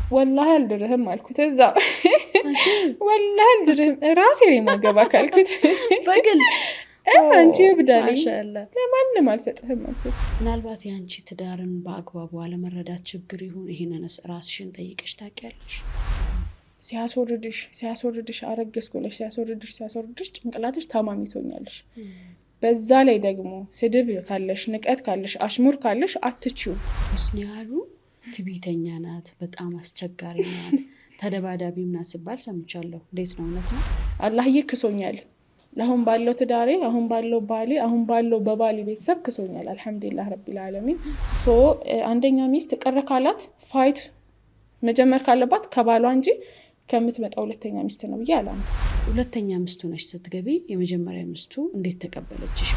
والله አልድርህም አልኩት እዛው والله አልድርህም ራሴ ነኝ ማገባ ካልኩት በግልጽ አንቺ ብዳለኝ ማሻአላ ለማንም አልሰጥህም አልኩት። ምናልባት ያንቺ ትዳርን በአግባቡ አለመረዳት ችግር ይሁን ይሄንንስ ራስሽን ጠይቀሽ ታውቂያለሽ? ሲያስወርድሽ አረገዝኩ ብለሽ ሲያስወርድሽ ጭንቅላትሽ ታማሚ ትሆኛለሽ። በዛ ላይ ደግሞ ስድብ ካለሽ ንቀት ካለሽ አሽሙር ካለሽ አትችው። ሁስኒ ያሉ ትዕቢተኛ ናት፣ በጣም አስቸጋሪ ናት፣ ተደባዳቢም ናት ሲባል ሰምቻለሁ። እንዴት ነው? እውነት ነው? አላህዬ ክሶኛል። አሁን ባለው ትዳሬ፣ አሁን ባለው ባሌ፣ አሁን ባለው በባሌ ቤተሰብ ክሶኛል። አልহামዱሊላህ ረቢል ዓለሚን። አንደኛ ሚስት ቀረ ካላት ፋይት መጀመር ካለባት ከባሏ እንጂ ከምትመጣው ሁለተኛ ሚስት ነው ይላል። ሁለተኛ ሚስቱ ነሽ ስትገቢ የመጀመሪያ ሚስቱ እንዴት ተቀበለችሽ?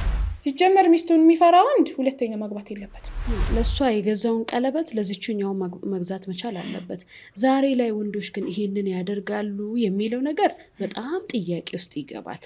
ሲጀመር ሚስቱን የሚፈራ ወንድ ሁለተኛ ማግባት የለበትም። ለሷ የገዛውን ቀለበት ለዚህኛው መግዛት መቻል አለበት። ዛሬ ላይ ወንዶች ግን ይሄንን ያደርጋሉ የሚለው ነገር በጣም ጥያቄ ውስጥ ይገባል።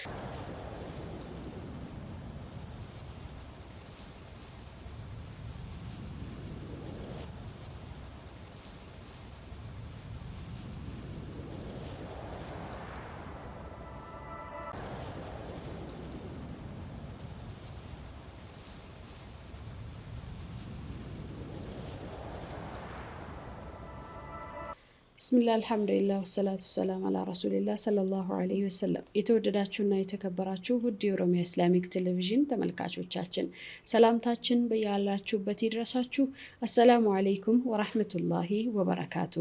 ብስሚላህ አልሐምዱሊላህ ወሰላቱ ሰላም አላ ረሱሊላህ ሰለላሁ ዐለይሂ ወሰለም። የተወደዳችሁና የተከበራችሁ ውድ የኦሮሚያ ኢስላሚክ ቴሌቪዥን ተመልካቾቻችን ሰላምታችን በያላችሁበት ይድረሳችሁ። አሰላሙ አለይኩም ወራህመቱላሂ ወበረካቱ።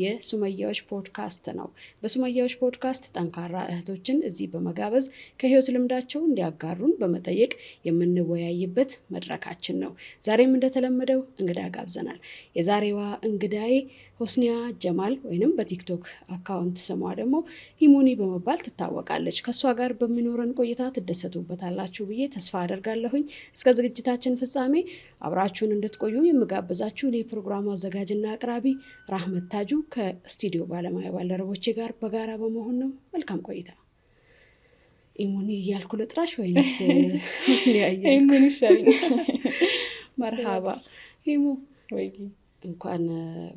የሱመያዎች ፖድካስት ነው። በሱመያዎች ፖድካስት ጠንካራ እህቶችን እዚህ በመጋበዝ ከህይወት ልምዳቸው እንዲያጋሩን በመጠየቅ የምንወያይበት መድረካችን ነው። ዛሬም እንደተለመደው እንግዳ ጋብዘናል። የዛሬዋ እንግዳዬ ሁስኒያ ጀማል ወይንም በቲክቶክ አካውንት ስሟ ደግሞ ኢሙኒ በመባል ትታወቃለች። ከሷ ጋር በሚኖረን ቆይታ ትደሰቱበታላችሁ ብዬ ተስፋ አደርጋለሁኝ። እስከ ዝግጅታችን ፍጻሜ አብራችሁን እንድትቆዩ የምጋብዛችሁ እኔ ፕሮግራሙ አዘጋጅና አቅራቢ ራህመት ታጁ ከስቱዲዮ ባለሙያ ባልደረቦቼ ጋር በጋራ በመሆን ነው። መልካም ቆይታ። ኢሙኒ እያልኩ ልጥራሽ ወይንስ ሁስኒያ እያልኩ? ኢሙኒ ይሻለኛል። መርሃባ ኢሙ ወይ እንኳን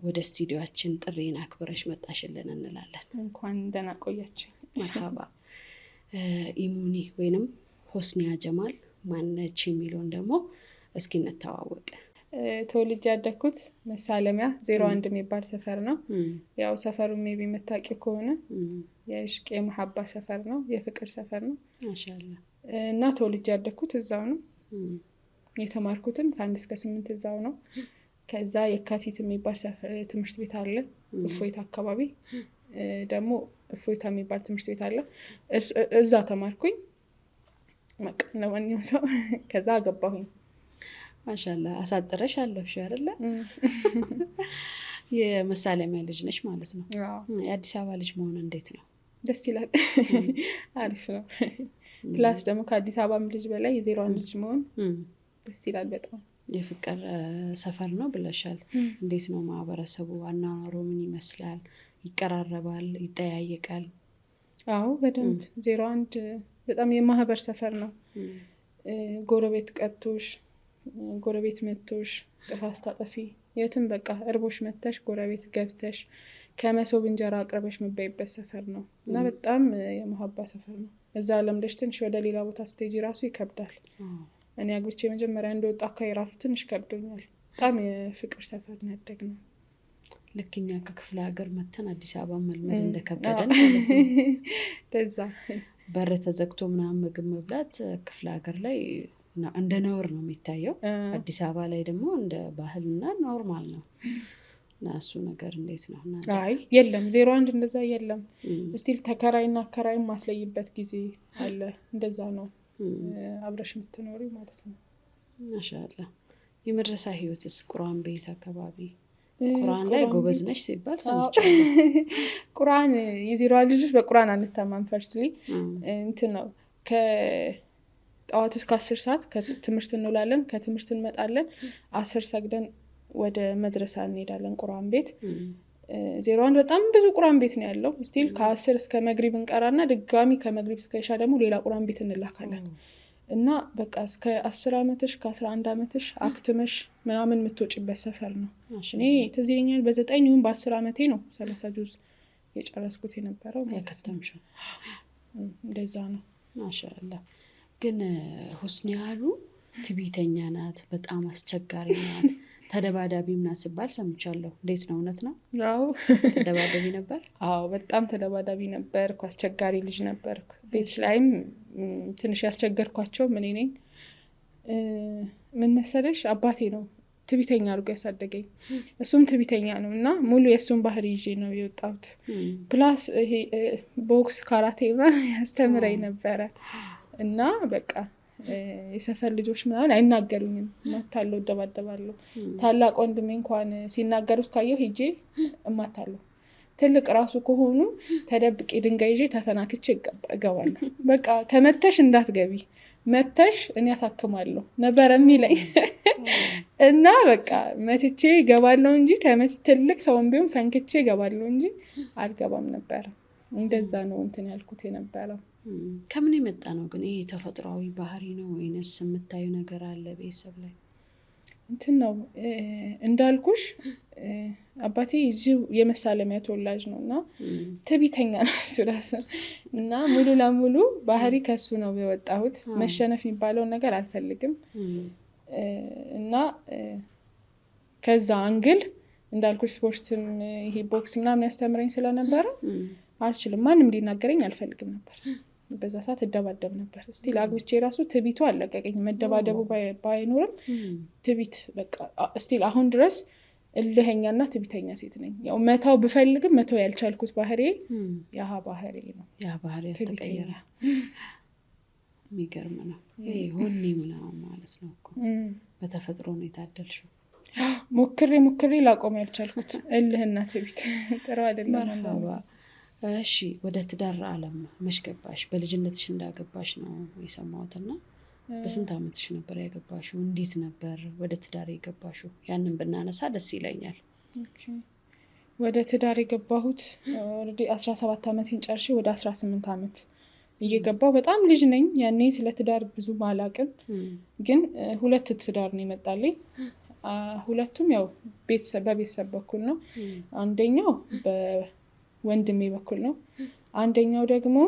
ወደ ስቱዲዮአችን ጥሪን አክብረሽ መጣሽልን እንላለን። እንኳን ደህና ቆያችሁ። መርሃባ። ኢሙኒ ወይንም ሁስኒያ ጀማል ማነች የሚለውን ደግሞ እስኪ እንተዋወቅ። ተወልጄ ያደግኩት መሳለሚያ 01 የሚባል ሰፈር ነው። ያው ሰፈሩ ሜቢ መታወቂያ ከሆነ የእሽቅ የመሐባ ሰፈር ነው፣ የፍቅር ሰፈር ነው። ማሻአላህ። እና ተወልጄ ያደግኩት እዛው ነው። የተማርኩትም ከ1 እስከ 8 እዛው ነው። ከዛ የካቲት የሚባል ትምህርት ቤት አለ እፎይታ አካባቢ፣ ደግሞ እፎይታ የሚባል ትምህርት ቤት አለ። እዛ ተማርኩኝ። ለማንኛውም ሰው ከዛ አገባሁኝ። ማሻአላህ። አሳጥረሽ አለፍሽ አይደለ? የመሳለሚያ ልጅ ነሽ ማለት ነው። የአዲስ አበባ ልጅ መሆን እንዴት ነው? ደስ ይላል። አሪፍ ነው። ፕላስ ደግሞ ከአዲስ አበባም ልጅ በላይ የ01 ልጅ መሆን ደስ ይላል በጣም። የፍቅር ሰፈር ነው ብለሻል። እንዴት ነው ማህበረሰቡ? አኗኗሩ ምን ይመስላል? ይቀራረባል? ይጠያየቃል? አዎ በደንብ 01 በጣም የማህበር ሰፈር ነው። ጎረቤት ቀጥቶሽ፣ ጎረቤት መቶሽ ጥፋት ታጠፊ የትም በቃ እርቦሽ መተሽ ጎረቤት ገብተሽ ከመሶብ እንጀራ አቅርበሽ መባይበት ሰፈር ነው እና በጣም የማህባ ሰፈር ነው። እዛ ለምደሽ ትንሽ ወደ ሌላ ቦታ ስቴጂ ራሱ ይከብዳል። እኔ አግብቼ መጀመሪያ እንደወጣ አካባቢ ትንሽ ከብዶኛል። በጣም የፍቅር ሰፈር ነው ያደግነው። ልክኛ ከክፍለ ሀገር መተን አዲስ አበባ መልመድ እንደከበደን ማለት ነው። ደዛ በር ተዘግቶ ምናምን ምግብ መብላት ክፍለ ሀገር ላይ እንደ ነውር ነው የሚታየው። አዲስ አበባ ላይ ደግሞ እንደ ባህልና ኖርማል ነው። እና እሱ ነገር እንዴት ነው? አይ የለም 01 እንደዛ የለም። ስቲል ተከራይና አከራይ ማትለይበት ጊዜ አለ። እንደዛ ነው አብረሽ የምትኖሪ ማለት ነው። ማሻአላህ። የመድረሳ ህይወትስ? ቁርአን ቤት አካባቢ ቁርአን ላይ ጎበዝ ነሽ ሲባል ሰምቻለሁ። ቁርአን የ01 ልጆች በቁርአን አንተማም። ፈርስትሊ እንትን ነው ከጠዋት እስከ 10 ሰዓት ከትምህርት እንውላለን፣ ከትምህርት እንመጣለን፣ 10 ሰግደን ወደ መድረሳ እንሄዳለን ቁርአን ቤት። 01 በጣም ብዙ ቁርአን ቤት ነው ያለው። ስቲል ከ10 እስከ መግሪብ እንቀራና ድጋሚ ከመግሪብ እስከ ኢሻ ደግሞ ሌላ ቁርአን ቤት እንላካለን። እና በቃ እስከ 10 ዓመትሽ ከ11 ዓመትሽ አክትመሽ ምናምን የምትወጪበት ሰፈር ነው። እኔ ትዝ ይለኛል በ9 ይሁን በ10 ዓመቴ ነው 30 ጁዝ የጨረስኩት የነበረው ያከተምሽው። እንደዛ ነው። ማሻአላህ። ግን ሁስኒ ያሉ ትዕቢተኛ ናት፣ በጣም አስቸጋሪ ናት፣ ተደባዳቢም ናት ሲባል ሰምቻለሁ። እንዴት ነው? እውነት ነው? ያው ተደባዳቢ ነበር? አዎ በጣም ተደባዳቢ ነበርኩ። አስቸጋሪ ልጅ ነበርኩ። ቤት ላይም ትንሽ ያስቸገርኳቸው ምን ነኝ። ምን መሰለሽ አባቴ ነው ትዕቢተኛ አድርጎ ያሳደገኝ። እሱም ትዕቢተኛ ነው እና ሙሉ የእሱን ባህሪ ይዤ ነው የወጣሁት። ፕላስ ይሄ ቦክስ ካራቴ ያስተምረኝ ነበረ እና በቃ የሰፈር ልጆች ምናምን አይናገሩኝም፣ እማታለሁ፣ እደባደባለሁ። ታላቅ ወንድሜ እንኳን ሲናገሩት ካየሁ ሄጄ እማታለሁ። ትልቅ ራሱ ከሆኑ ተደብቄ ድንጋይ ይዤ ተፈናክቼ እገባለሁ። በቃ ተመተሽ እንዳትገቢ መተሽ እኔ ያሳክማለሁ ነበር የሚለኝ እና በቃ መትቼ እገባለሁ እንጂ ትልቅ ሰውን ቢሆን ፈንክቼ እገባለሁ እንጂ አልገባም ነበር። እንደዛ ነው እንትን ያልኩት የነበረው። ከምን የመጣ ነው ግን? ይሄ ተፈጥሯዊ ባህሪ ነው ወይንስ የምታዩ ነገር አለ ቤተሰብ ላይ? እንትን ነው እንዳልኩሽ አባቴ እዚሁ የመሳለሚያ ተወላጅ ነው እና ትዕቢተኛ ነው እሱ ራሱ እና ሙሉ ለሙሉ ባህሪ ከሱ ነው የወጣሁት። መሸነፍ የሚባለውን ነገር አልፈልግም እና ከዛ አንግል እንዳልኩሽ ስፖርትም ይሄ ቦክስ ምናምን ያስተምረኝ ስለነበረ አልችልም፣ ማንም እንዲናገረኝ አልፈልግም ነበር። በዛ ሰዓት እደባደብ ነበር። ስቲል አግብቼ ራሱ ትዕቢቱ አለቀቀኝ። መደባደቡ ባይኖርም ትዕቢት በቃ ስቲል አሁን ድረስ እልህኛና ትዕቢተኛ ሴት ነኝ። ያው መተው ብፈልግም መተው ያልቻልኩት ባህሪ ያህ ባህሪ ነው። ያ ባህሪ ተቀየረ። የሚገርም ነው። ይሄ ሆኔ ምናምን ማለት ነው እኮ በተፈጥሮ ነው የታደልሽው። ሞክሬ ላቆም ያልቻልኩት እልህና ትዕቢት ጥሩ አይደለም። እሺ ወደ ትዳር ዓለም መች ገባሽ? በልጅነትሽ እንዳገባሽ ነው የሰማሁትና በስንት ዓመትሽ ነበር ያገባሽው? እንዴት ነበር ወደ ትዳር የገባሽው? ያንን ብናነሳ ደስ ይለኛል። ወደ ትዳር የገባሁት ኦልሬዲ 17 ዓመቴን ጨርሼ ወደ 18 ዓመት እየገባሁ በጣም ልጅ ነኝ። ያኔ ስለ ትዳር ብዙ አላውቅም፣ ግን 2 ትዳር ነው ይመጣልኝ። ሁለቱም ያው በቤተሰብ በኩል ነው። አንደኛው ወንድሜ በኩል ነው። አንደኛው ደግሞ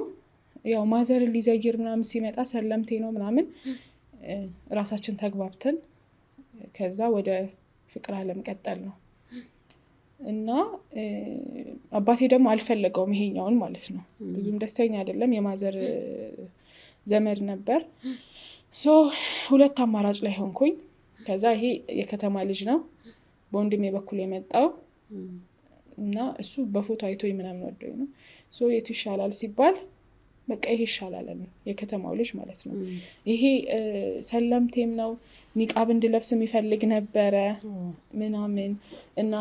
ያው ማዘርን ሊዘይር ምናምን ሲመጣ ሰለምቴ ነው ምናምን ራሳችን ተግባብተን ከዛ ወደ ፍቅር አለም ቀጠል ነው እና አባቴ ደግሞ አልፈለገውም ይሄኛውን ማለት ነው። ብዙም ደስተኛ አይደለም። የማዘር ዘመድ ነበር። ሶ 2 አማራጭ ላይ ሆንኩኝ። ከዛ ይሄ የከተማ ልጅ ነው በወንድሜ በኩል የመጣው እና እሱ በፎቶ አይቶኝ ምናምን ወደኝ ነው። ሶ የቱ ይሻላል ሲባል በቃ ይሄ ይሻላል ነው የከተማው ልጅ ማለት ነው። ይሄ ሰለምቴም ነው፣ ኒቃብ እንድለብስ የሚፈልግ ነበረ ምናምን እና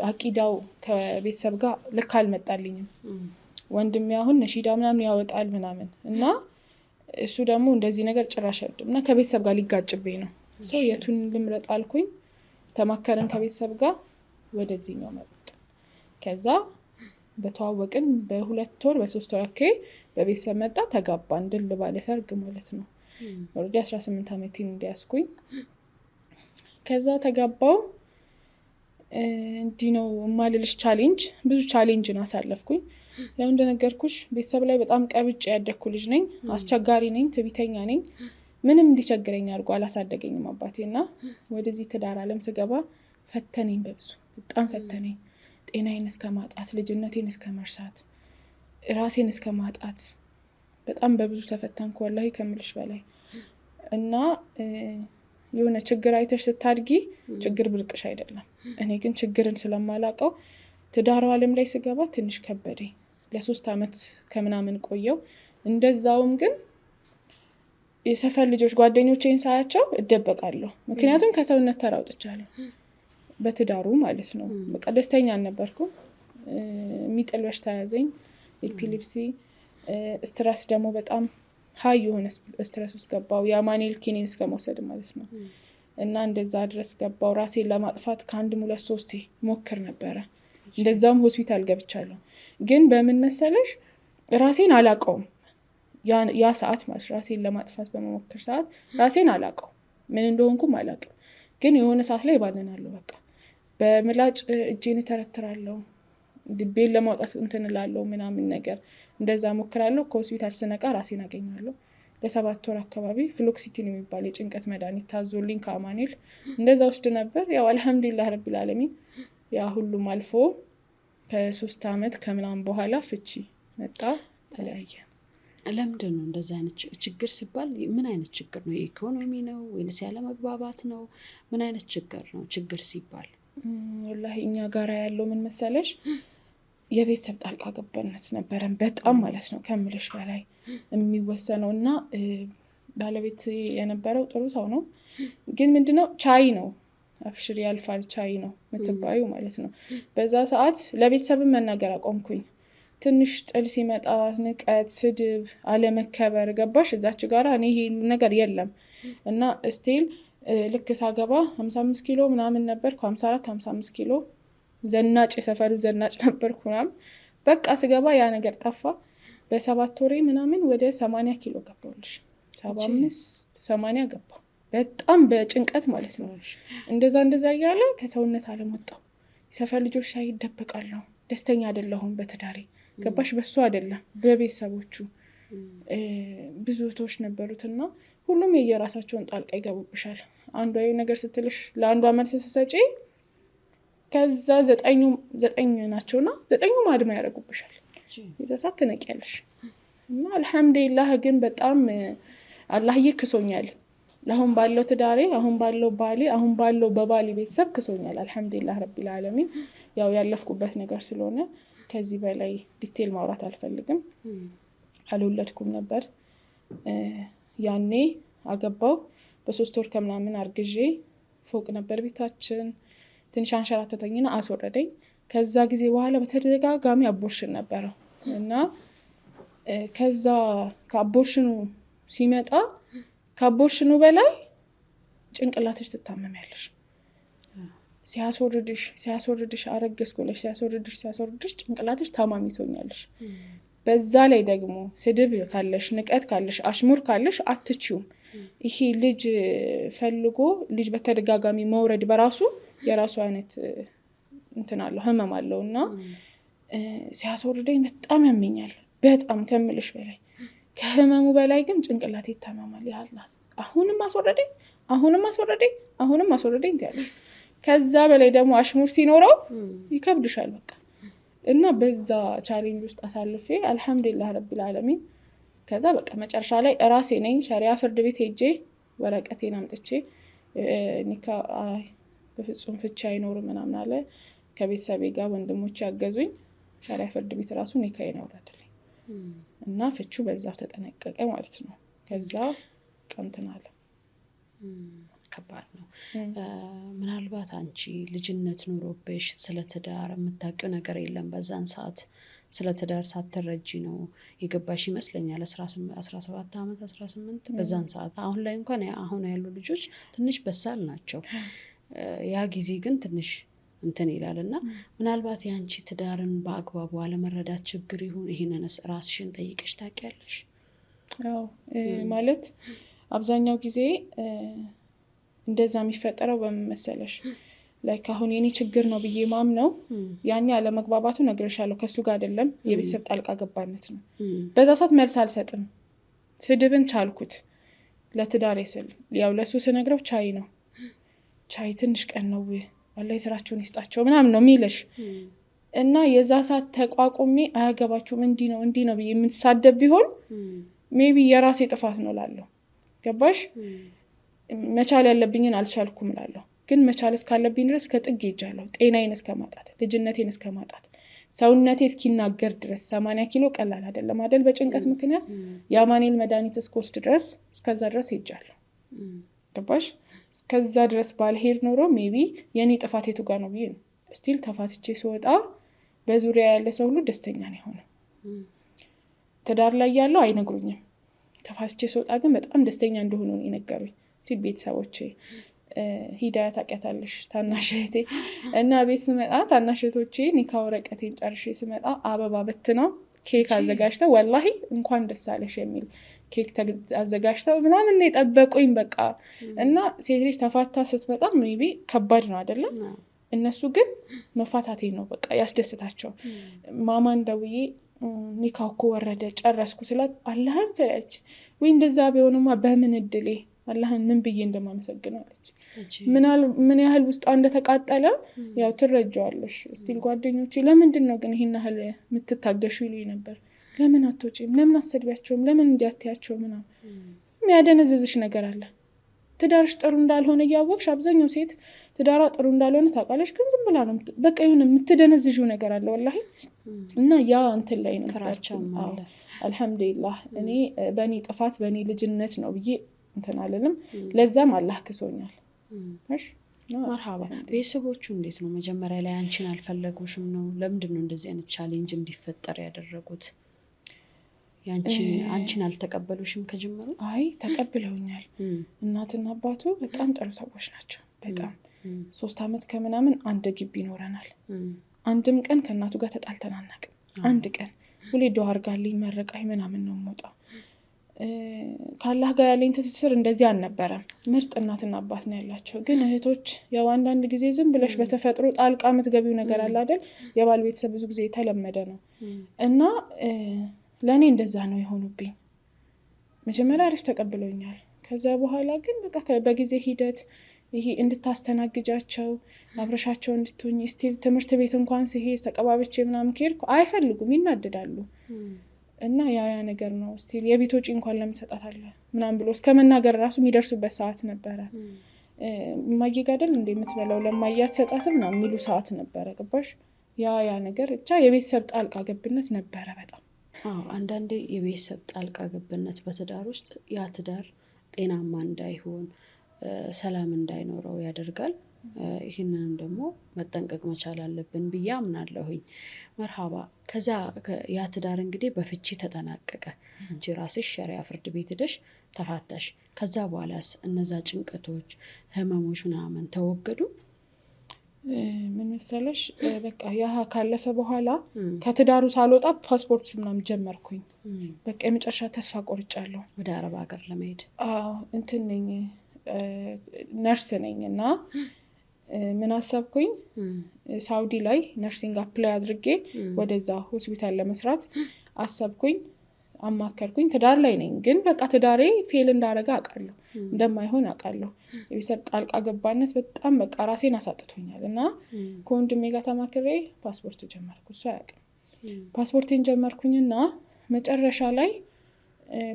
አቂዳው ከቤተሰብ ጋር ልክ አልመጣልኝም። ወንድሜ አሁን ነሺዳ ምናምን ያወጣል ምናምን እና እሱ ደግሞ እንደዚህ ነገር ጭራሽ አይወድም እና ከቤተሰብ ጋር ሊጋጭብኝ ነው። ሶ የቱን ልምረጥ አልኩኝ። ተማከረን ከቤተሰብ ጋር ወደዚህኛው መጣ። ከዛ በተዋወቅን በ2 ወር በ3 ወር አካባቢ በቤተሰብ መጣ፣ ተጋባን። ድል ባለ ሰርግ ማለት ነው። ወደ 18 ዓመቴን እንዲያስኩኝ ከዛ ተጋባው። እንዲህ ነው የማልልሽ ቻሌንጅ፣ ብዙ ቻሌንጅን አሳለፍኩኝ። ያው እንደነገርኩሽ ቤተሰብ ላይ በጣም ቀብጬ ያደግኩ ልጅ ነኝ። አስቸጋሪ ነኝ፣ ትዕቢተኛ ነኝ። ምንም እንዲቸግረኝ አድርጎ አላሳደገኝም አባቴና ወደዚህ ትዳር ዓለም ስገባ ፈተነኝ፣ በብዙ በጣም ፈተነኝ። ጤናዬን እስከ ማጣት፣ ልጅነቴን እስከ መርሳት፣ ራሴን እስከ ማጣት በጣም በብዙ ተፈተንኩ ወላሂ ከምልሽ በላይ እና የሆነ ችግር አይተሽ ስታድጊ ችግር ብርቅሽ አይደለም። እኔ ግን ችግርን ስለማላውቀው ትዳሩ ዓለም ላይ ስገባ ትንሽ ከበደኝ። ለ3 ዓመት ከምናምን ቆየው። እንደዛውም ግን የሰፈር ልጆች ጓደኞቼን ሳያቸው እደበቃለሁ፣ ምክንያቱም ከሰውነት ተራውጥቻለሁ በትዳሩ ማለት ነው። በቃ ደስተኛ አልነበርኩም። የሚጥል በሽታ ያዘኝ፣ ኤፒሊፕሲ፣ ስትረስ ደግሞ በጣም ሀይ የሆነ ስትረስ ውስጥ ገባው። የአማኑኤል ኪኒን እስከ መውሰድ ማለት ነው እና እንደዛ ድረስ ገባው። ራሴን ለማጥፋት ከ1 2 3 ሞክር ነበረ። እንደዛውም ሆስፒታል ገብቻለሁ። ግን በምን መሰለሽ ራሴን አላውቀውም። ያ ሰዓት ማለት ራሴን ለማጥፋት በመሞከር ሰዓት ራሴን አላውቀው ምን እንደሆንኩም አላውቅም። ግን የሆነ ሰዓት ላይ ባነናለሁ። በቃ በምላጭ እጄን ተረትራለሁ፣ ድቤን ለማውጣት እንትን እላለሁ ምናምን ነገር እንደዛ ሞክራለሁ። ከሆስፒታል ስነቃ ራሴን አገኛለሁ። ለ7 ወር አካባቢ ፍሎክሲቲን የሚባል የጭንቀት መድኃኒት ታዞልኝ ከአማኑኤል እንደዛ ወስድ ነበር። ያው አልሐምዱሊላህ ረቢል ዓለሚን ያ ሁሉም አልፎ ከ3 አመት ከምናምን በኋላ ፍቺ መጣ፣ ተለያየ። ለምንድን ነው እንደዚህ አይነት ችግር ሲባል ምን አይነት ችግር ነው? የኢኮኖሚ ነው ወይስ ያለ መግባባት ነው? ምን አይነት ችግር ነው ችግር ሲባል? ወላሂ እኛ ጋራ ያለው ምን መሰለሽ የቤተሰብ ጣልቃ ገብነት ነበረን በጣም ማለት ነው ከምልሽ በላይ የሚወሰነው። እና ባለቤት የነበረው ጥሩ ሰው ነው፣ ግን ምንድነው ቻይ ነው፣ አብሽሪ ያልፋል ቻይ ነው ምትባዩ ማለት ነው። በዛ ሰዓት ለቤተሰብም መናገር አቆምኩኝ። ትንሽ ጥል ሲመጣ ንቀት፣ ስድብ፣ አለመከበር ገባሽ እዛች ጋራ እኔ ይሄ ነገር የለም። እና ስቲል ልክ ሳገባ 55 ኪሎ ምናምን ነበርኩ፣ 54 55 ኪሎ ዘናጭ፣ የሰፈሩ ዘናጭ ነበርኩ ምናምን። በቃ ስገባ ያ ነገር ጠፋ። በ7 ወሬ ምናምን ወደ 80 ኪሎ ገባሁልሽ፣ 75 80 ገባ። በጣም በጭንቀት ማለት ነው። እንደዛ እያለ ከሰውነት አለመጣው። የሰፈር ልጆች ሳይደበቃለሁ፣ ደስተኛ አይደለሁም በትዳሬ ገባሽ። በሱ አይደለም በቤተሰቦቹ ብዙ እህቶች ነበሩትና ሁሉም የየራሳቸውን ጣልቃ ይገቡብሻል። አንዷ ነገር ስትልሽ ለአንዷ መልስ ስትሰጪ ከዛ 9 ናቸውና 9 አድማ ያደርጉብሻል። ይዘሳት ትነቂያለሽ። እና አልሐምዱሊላህ ግን በጣም አላህዬ ክሶኛል። አሁን ባለው ትዳሬ፣ አሁን ባለው ባሌ፣ አሁን ባለው በባሌ ቤተሰብ ክሶኛል። አልሐምዱሊላህ ረቢል ዓለሚን። ያው ያለፍኩበት ነገር ስለሆነ ከዚህ በላይ ዲቴል ማውራት አልፈልግም። አልወለድኩም ነበር ያኔ። አገባው በ3 ወር ከምናምን አርግዤ ፎቅ ነበር ቤታችን። ትንሽ አንሸራተተኝና አስወረደኝ። ከዛ ጊዜ በኋላ በተደጋጋሚ አቦርሽን ነበረው እና ከዛ ከአቦርሽኑ ሲመጣ ከአቦርሽኑ በላይ ጭንቅላትሽ ትታመሚያለሽ። ሲያስወርድሽ አረገዝኩ ብለሽ ሲያስወርድሽ ጭንቅላትሽ ታማሚ ትሆኛለሽ። በዛ ላይ ደግሞ ስድብ ካለሽ፣ ንቀት ካለሽ፣ አሽሙር ካለሽ አትችውም። ይሄ ልጅ ፈልጎ ልጅ በተደጋጋሚ መውረድ በራሱ የራሱ አይነት እንትን አለው፣ ህመም አለው። እና ሲያስወርደኝ በጣም ያመኛል፣ በጣም ከምልሽ በላይ። ከህመሙ በላይ ግን ጭንቅላቴ ይታመማል። ያላስ አሁንም አስወረደኝ ትያለሽ። ከዛ በላይ ደግሞ አሽሙር ሲኖረው ይከብድሻል በቃ። እና በዛ ቻሌንጅ ውስጥ አሳልፌ አልሐምዱሊላህ ረቢል ዓለሚን። ከዛ በቃ መጨረሻ ላይ ራሴ ነኝ ሸሪያ ፍርድ ቤት ሄጄ ወረቀቴን አምጥቼ ኒካ በፍጹም ፍቺ አይኖርም ምናምን አለ። ከቤተሰቤ ጋር ወንድሞች ያገዙኝ። ሸሪያ ፍርድ ቤት ራሱ ኒካዬን አወረደልኝ እና ፍቹ በዛው ተጠነቀቀ ማለት ነው። ከዛ ቀንትን አለ። ከባድ ነው። ምናልባት አንቺ ልጅነት ኑሮብሽ ስለ ትዳር የምታውቂው ነገር የለም። በዛን ሰዓት ስለ ትዳር ሳትረጂ ነው የገባሽ ይመስለኛል። 17 ዓመት 18 በዛን ሰዓት። አሁን ላይ እንኳን አሁን ያሉ ልጆች ትንሽ በሳል ናቸው። ያ ጊዜ ግን ትንሽ እንትን ይላል። እና ምናልባት የአንቺ ትዳርን በአግባቡ አለመረዳት ችግር ይሁን? ይሄንንስ ራስሽን ጠይቀሽ ታውቂያለሽ? አዎ ማለት አብዛኛው ጊዜ እንደዛ የሚፈጠረው በመመሰለሽ ላይክ አሁን የኔ ችግር ነው ብዬ ማምነው ያኔ አለመግባባቱ ነግሬሻለሁ ከሱ ጋር አይደለም፣ የቤተሰብ ጣልቃ ገባነት ነው። በዛ ሰዓት መልስ አልሰጥም። ስድብን ቻልኩት ለትዳሬ ስል። ያው ለሱ ስነግረው ቻይ ነው፣ ቻይ ትንሽ ቀን ነው አላህ ስራቸውን ይስጣቸው ምናምን ነው የሚልሽ። እና የዛ ሰዓት ተቋቁሜ አያገባችሁም እንዲህ ነው ብዬ የምትሳደብ ቢሆን ሜቢ የራሴ ጥፋት ነው ላለሁ። ገባሽ? መቻል ያለብኝን አልቻልኩም ላለሁ። ግን መቻል እስካለብኝ ድረስ ከጥግ ሄጃለሁ። ጤናዬን እስከማጣት፣ ልጅነቴን እስከማጣት፣ ሰውነቴ እስኪናገር ድረስ 80 ኪሎ ቀላል አይደለም አይደል? በጭንቀት ምክንያት የአማኑኤል መድኃኒት እስከወስድ ድረስ እስከዛ ድረስ ሄጃለሁ። ገባሽ? እስከዛ ድረስ ባልሄድ ኖሮ ሜቢ የኔ ጥፋት የቱ ጋር ነው ብዬ ነው። ስቲል ተፋትቼ ስወጣ በዙሪያ ያለ ሰው ሁሉ ደስተኛ ነው የሆነው። ትዳር ላይ ያለው አይነግሩኝም። ተፋትቼ ስወጣ ግን በጣም ደስተኛ እንደሆኑ ነው የነገሩኝ። ስቲል ቤተሰቦቼ ሂዳያ ታውቂያታለሽ፣ ታናሽ እህቴ እና ቤት ስመጣ ታናሽ እህቶቼ ኒካ ወረቀቴን ጨርሼ ስመጣ አበባ በትነው ኬክ አዘጋጅተው ወላሂ እንኳን ደስ አለሽ የሚል ኬክ አዘጋጅተው ምናምን የጠበቁኝ በቃ። እና ሴት ልጅ ተፋታ ስትመጣ ሜቢ ከባድ ነው አይደለም? እነሱ ግን መፋታቴ ነው በቃ ያስደስታቸው። ማማን ደውዬ ኒካህ እኮ ወረደ ጨረስኩ ስላት አላህን ፍለች ወይ እንደዛ ቢሆንማ በምን እድሌ አላህን ምን ብዬ እንደማመሰግነው አለች። ምን ያህል ውስጧ እንደተቃጠለ ያው ትረጃዋለሽ። ስቲል ጓደኞቼ ለምንድን ነው ግን ይሄን ያህል የምትታገሹ ይሉኝ ነበር። ለምን አትወጪም? ለምን አትሰድቢያቸውም? ለምን እንዲያትያቸው ምናምን የሚያደነዝዝሽ ነገር አለ። ትዳርሽ ጥሩ እንዳልሆነ እያወቅሽ አብዛኛው ሴት ትዳሯ ጥሩ እንዳልሆነ ታውቃለች፣ ግን ዝም ብላ ነው በቃ የሆነ የምትደነዝዥው ነገር አለ ወላሂ። እና ያ እንትን ላይ ነው አልሐምዱሊላህ እኔ በእኔ ጥፋት በእኔ ልጅነት ነው ብዬ እንትን አልልም። ለዛም አላህ ክሶኛል። መርሃባ። ቤተሰቦቹ እንዴት ነው መጀመሪያ ላይ አንቺን አልፈለጉሽም ነው? ለምንድን ነው እንደዚህ አይነት ቻሌንጅ እንዲፈጠር ያደረጉት? አንቺን አልተቀበሉሽም ከጀመሩ? አይ ተቀብለውኛል። እናትና አባቱ በጣም ጥሩ ሰዎች ናቸው። በጣም 3 አመት ከምናምን አንድ ግቢ ይኖረናል። አንድም ቀን ከእናቱ ጋር ተጣልተን አናውቅም። አንድ ቀን ሁሌ ዱዓ አድርጋልኝ መረቃኝ ምናምን ነው የምወጣው። ከአላህ ጋር ያለኝ ትስስር እንደዚህ አልነበረም። ምርጥ እናትና አባት ነው ያላቸው። ግን እህቶች ያው አንዳንድ ጊዜ ዝም ብለሽ በተፈጥሮ ጣልቃ የምትገቢው ነገር አለ አይደል? የባል ቤተሰብ ብዙ ጊዜ የተለመደ ነው እና ለእኔ እንደዛ ነው የሆኑብኝ። መጀመሪያ አሪፍ ተቀብለውኛል። ከዛ በኋላ ግን በቃ በጊዜ ሂደት ይሄ እንድታስተናግጃቸው አብረሻቸው እንድትሆኝ ስቲል ትምህርት ቤት እንኳን ሲሄድ ተቀባብቼ ምናምን ከሄድኩ አይፈልጉም፣ ይናደዳሉ። እና ያ ነገር ነው ስቲል የቤት ወጪ እንኳን ለምን ሰጣታለህ ምናምን ብሎ እስከ መናገር ራሱ የሚደርሱበት ሰዓት ነበረ። ማየጋደል እንደምትበላው ለማያት ሰጣት ምናምን የሚሉ ሰዓት ነበረ። ገባሽ? ያ ነገር ብቻ የቤተሰብ ጣልቃ ገብነት ነበረ በጣም። አንዳንዴ የቤተሰብ ጣልቃ ገብነት በትዳር ውስጥ ያ ትዳር ጤናማ እንዳይሆን ሰላም እንዳይኖረው ያደርጋል። ይህንን ደግሞ መጠንቀቅ መቻል አለብን ብዬ አምናለሁኝ። መርሃባ። ከዛ ያ ትዳር እንግዲህ በፍቺ ተጠናቀቀ። አንቺ ራስሽ ሸሪያ ፍርድ ቤት ሄደሽ ተፋታሽ። ከዛ በኋላስ እነዛ ጭንቀቶች፣ ህመሞች ምናምን ተወገዱ? ምን መሰለሽ በቃ ያ ካለፈ በኋላ ከትዳሩ ሳልወጣ ፓስፖርት ምናምን ጀመርኩኝ። በቃ የመጨረሻ ተስፋ ቆርጫለሁ ወደ አረብ ሀገር ለመሄድ። እንትን ነኝ ነርስ ነኝ እና ምን አሰብኩኝ ሳውዲ ላይ ነርሲንግ አፕላይ አድርጌ ወደዛ ሆስፒታል ለመስራት አሰብኩኝ። አማከርኩኝ። ትዳር ላይ ነኝ ግን በቃ ትዳሬ ፌል እንዳረጋ አውቃለሁ፣ እንደማይሆን አውቃለሁ። የቤተሰብ ጣልቃ ገባነት በጣም በቃ ራሴን አሳጥቶኛል እና ከወንድሜ ጋር ተማክሬ ፓስፖርት ጀመርኩ። እሱ አያውቅም። ፓስፖርቴን ጀመርኩኝና መጨረሻ ላይ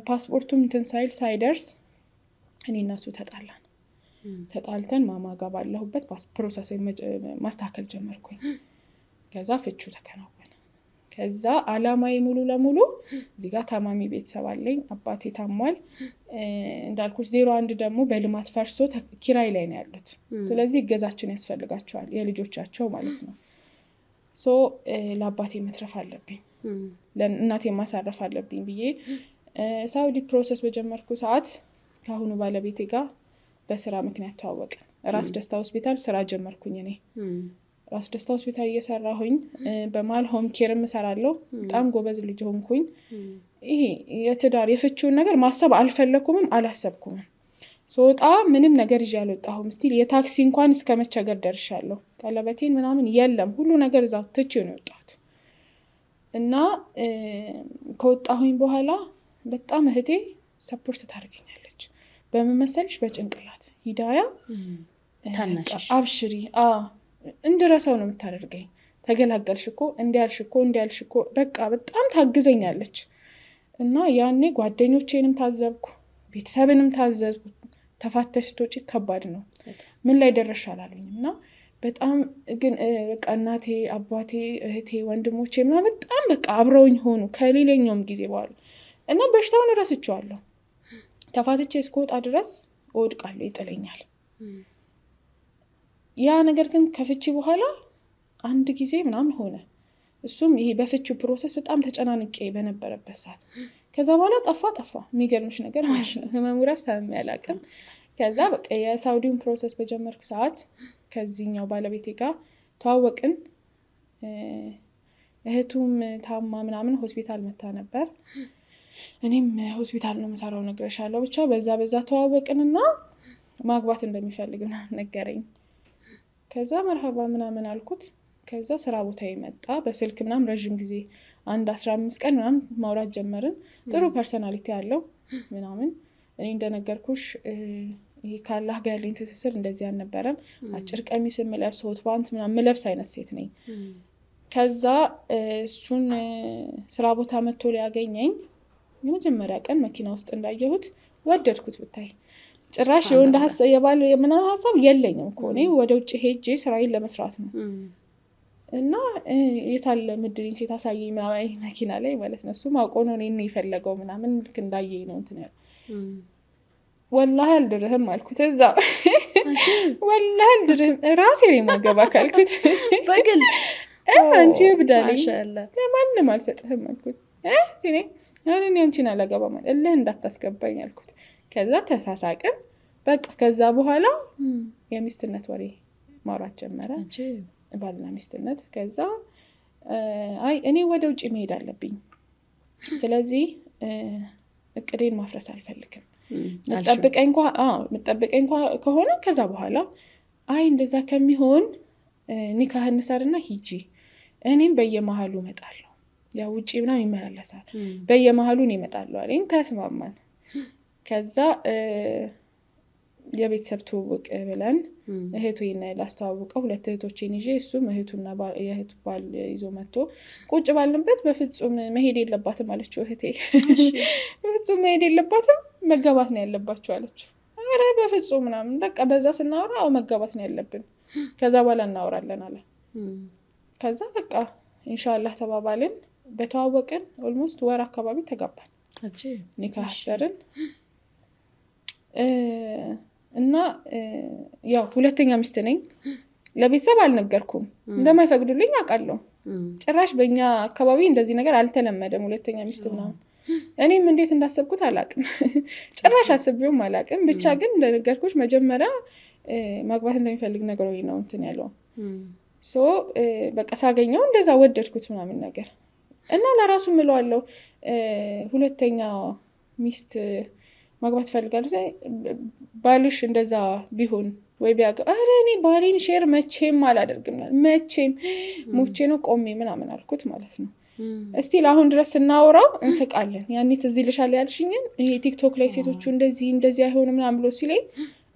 ፓስፖርቱም እንትን ሳይል ሳይደርስ እኔ እና እሱ ተጣልተን ማማ ጋር ባለሁበት ፕሮሰስ ማስተካከል ጀመርኩኝ። ከዛ ፍቹ ተከናወነ። ከዛ አላማዬ ሙሉ ለሙሉ እዚህ ጋር ታማሚ ቤተሰብ አለኝ። አባቴ ታሟል እንዳልኩሽ 01 ደግሞ በልማት ፈርሶ ኪራይ ላይ ነው ያሉት። ስለዚህ እገዛችን ያስፈልጋቸዋል የልጆቻቸው ማለት ነው። ለአባቴ መትረፍ አለብኝ፣ ለእናቴ ማሳረፍ አለብኝ ብዬ ሳውዲ ፕሮሰስ በጀመርኩ ሰዓት ከአሁኑ ባለቤቴ ጋር በስራ ምክንያት ተዋወቅን። ራስ ደስታ ሆስፒታል ስራ ጀመርኩኝ። እኔ ራስ ደስታ ሆስፒታል እየሰራሁኝ በማል ሆም ኬርም እሰራለሁ። በጣም ጎበዝ ልጅ ሆንኩኝ። ይሄ የትዳር የፍቺውን ነገር ማሰብ አልፈለኩምም አላሰብኩምም። ስወጣ ምንም ነገር ይዤ አልወጣሁም። ስቲል የታክሲ እንኳን እስከ መቸገር ደርሻለሁ። ቀለበቴን ምናምን የለም፣ ሁሉ ነገር እዛው ትቼው ነው የወጣሁት። እና ከወጣሁኝ በኋላ በጣም እህቴ ሰፖርት ታደርገኛለች። በምን መሰልሽ? በጭንቅላት ሂዳያ አብሽሪ እንድረሳው ነው የምታደርገኝ። ተገላገልሽ እኮ እንዲያልሽ እኮ በቃ በጣም ታግዘኛለች። እና ያኔ ጓደኞቼንም ታዘብኩ፣ ቤተሰብንም ታዘብኩ። ተፋተሽ ስትወጪ ከባድ ነው፣ ምን ላይ ደረሽ አላሉኝም። እና በጣም ግን በቃ እናቴ፣ አባቴ፣ እህቴ፣ ወንድሞቼ ምናምን በጣም በቃ አብረውኝ ሆኑ ከሌላኛውም ጊዜ በኋላ። እና በሽታውን እረስቸዋለሁ። ተፋትቼ እስከወጣ ድረስ እወድቃለሁ፣ ይጥለኛል። ያ ነገር ግን ከፍቺ በኋላ አንድ ጊዜ ምናምን ሆነ። እሱም ይሄ በፍቺው ፕሮሰስ በጣም ተጨናንቄ በነበረበት ሰዓት። ከዛ በኋላ ጠፋ። የሚገርምሽ ነገር ማለት ነው ህመሙ ራስ ታምሜ አላውቅም። ከዛ በቃ የሳውዲውን ፕሮሰስ በጀመርኩ ሰዓት ከዚህኛው ባለቤቴ ጋር ተዋወቅን። እህቱም ታማ ምናምን ሆስፒታል መታ ነበር። እኔም ሆስፒታል ነው የምሰራው ነግሬሻለሁ። ብቻ በዛ ተዋወቅንና ማግባት እንደሚፈልግ ነገረኝ። ከዛ መርሃባ ምናምን አልኩት። ከዛ ስራ ቦታ መጣ በስልክ ምናምን ረዥም ጊዜ 15 ቀን ምናምን ማውራት ጀመርን። ጥሩ ፐርሰናሊቲ አለው ምናምን። እኔ እንደነገርኩሽ ይሄ ካላህ ጋር ያለኝ ትስስር እንደዚህ አልነበረም። አጭር ቀሚስ የምለብስ ሆት ፓንት ምናምን የምለብስ አይነት ሴት ነኝ። ከዛ እሱን ስራ ቦታ መጥቶ ሊያገኘኝ የመጀመሪያ ቀን መኪና ውስጥ እንዳየሁት ወደድኩት። ብታይ ጭራሽ የወንድ የባል የምናምን ሀሳብ የለኝም እኮ እኔ ወደ ውጭ ሄጄ ስራዬን ለመስራት ነው። እና የታለ ምድሪን ሴት አሳየኝ ምናምን መኪና ላይ ማለት ነው። እሱም አውቆ ነው እኔን የፈለገው ምናምን ልክ እንዳየኝ ነው እንትን ያለው። ወላሂ አልድርህም አልኩት። እዛ ወላሂ አልድርህም ራሴ ነኝ ማገባ ካልኩት በግልጽ አንቺ ብዳለኝ ለማንም አልሰጥህም አልኩት። እኔ አንቺን አላገባም እልህ እንዳታስገባኝ አልኩት። ከዛ ተሳሳቅን በቃ። ከዛ በኋላ የሚስትነት ወሬ ማውራት ጀመረ፣ ባልና ሚስትነት። ከዛ አይ እኔ ወደ ውጭ መሄድ አለብኝ፣ ስለዚህ እቅዴን ማፍረስ አልፈልግም። ምጠብቀኝ ከሆነ ከዛ በኋላ አይ እንደዛ ከሚሆን ኒካህ እንሰርና ሂጂ፣ እኔም በየመሃሉ እመጣለሁ። ያው ውጪ ምናምን ይመላለሳል፣ በየመሃሉ እኔ እመጣለሁ አለኝ። ተስማማን። ከዛ የቤተሰብ ትውውቅ ብለን እህቱን ላስተዋውቀው 2 እህቶቼን ይዤ እሱም እህቱና የእህቱ ባል ይዞ መጥቶ ቁጭ ባልንበት በፍጹም መሄድ የለባትም አለችው እህቴ። በፍጹም መሄድ የለባትም መጋባት ነው ያለባቸው አለችው። ኧረ በፍጹም ምናምን በቃ በዛ ስናወራ አዎ መጋባት ነው ያለብን፣ ከዛ በኋላ እናወራለን አለ። ከዛ በቃ ኢንሻአላህ ተባባልን። በተዋወቅን ኦልሞስት ወር አካባቢ ተጋባን፣ ኒካህ አሰርን። እና ያው ሁለተኛ ሚስት ነኝ። ለቤተሰብ አልነገርኩም፣ እንደማይፈቅዱልኝ አውቃለሁ። ጭራሽ በእኛ አካባቢ እንደዚህ ነገር አልተለመደም፣ ሁለተኛ ሚስት ምናምን። እኔም እንዴት እንዳሰብኩት አላውቅም፣ ጭራሽ አስቤውም አላውቅም። ብቻ ግን እንደነገርኩሽ መጀመሪያ ማግባት እንደሚፈልግ ነገሮኝ ነው እንትን ያለው። በቃ ሳገኘው እንደዛ ወደድኩት ምናምን ነገር። እና ለራሱ ምለዋለሁ ሁለተኛ ሚስት ማግባት ፈልጋለሁ፣ ባልሽ እንደዛ ቢሆን ወይ ቢያገባ፣ ኧረ እኔ ባሌን ሼር መቼም አላደርግም፣ መቼም ሞቼ ነው ቆሜ ምናምን አልኩት ማለት ነው። እስቲ ለአሁን ድረስ ስናወራው እንስቃለን። ያኔ ትዝ ይልሻል ያልሽኝን ይሄ ቲክቶክ ላይ ሴቶቹ እንደዚህ አይሆንም ምናምን ብሎ ሲለኝ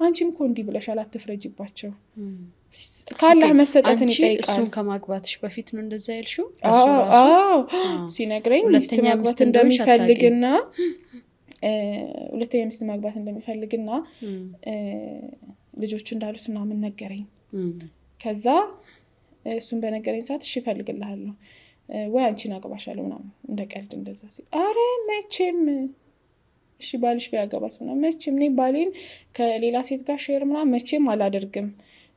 አንቺም እኮ እንዲህ ብለሻል አትፍረጅባቸው፣ ካላህ መሰጠትን ይጠይቃል። እሱን ከማግባትሽ በፊት ነው እንደዛ ያልሽው? ሲነግረኝ ሚስት ማግባት እንደሚፈልግና ሁለተኛ ሚስት ማግባት እንደሚፈልግና ልጆች እንዳሉት ምናምን ነገረኝ። ከዛ እሱን በነገረኝ ሰዓት እሺ እፈልግልሃለሁ ወይ አንቺን አግባሻለሁ ምናምን እንደ ቀልድ እንደዛ ሲል፣ አረ መቼም እሺ ባልሽ ቢያገባስ ምናምን መቼም እኔ ባሌን ከሌላ ሴት ጋር ሼር ምናምን መቼም አላደርግም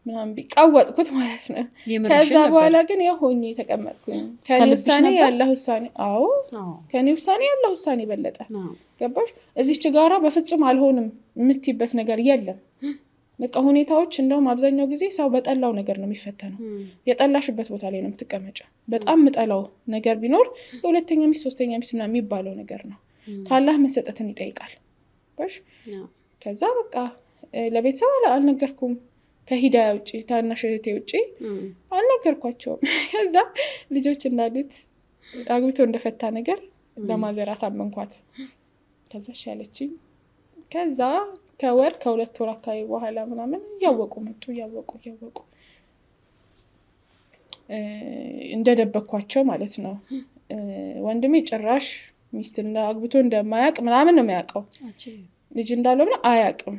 ምናምን ቢቃወጥኩት ማለት ነው። ከዛ በኋላ ግን ያው ሆኜ ተቀመጥኩኝ። ከኔ ውሳኔ ያለው ውሳኔ ከኔ ውሳኔ ያለው ውሳኔ በለጠ። ገባሽ? እዚች ጋራ በፍጹም አልሆንም የምትይበት ነገር የለም። በቃ ሁኔታዎች እንደውም አብዛኛው ጊዜ ሰው በጠላው ነገር ነው የሚፈተነው። የጠላሽበት ቦታ ላይ ነው የምትቀመጨው። በጣም ምጠላው ነገር ቢኖር የሁለተኛ ሚስት ሶስተኛ ሚስት ምናምን የሚባለው ነገር ነው። ካላህ መሰጠትን ይጠይቃል። ባሽ ከዛ በቃ ለቤተሰብ አልነገርኩም። ከሂዳያ ውጪ ታናሽ እህቴ ውጪ አልነገርኳቸውም። ከዛ ልጆች እንዳሉት አግብቶ እንደፈታ ነገር ለማዘር አሳመንኳት። ከዛ ሻለችኝ። ከዛ ከወር ከ2 ወር አካባቢ በኋላ ምናምን እያወቁ መጡ። እያወቁ እንደደበኳቸው ማለት ነው። ወንድሜ ጭራሽ ሚስት አግብቶ እንደማያውቅ ምናምን ነው የሚያውቀው፣ ልጅ እንዳለው ምናምን አያውቅም።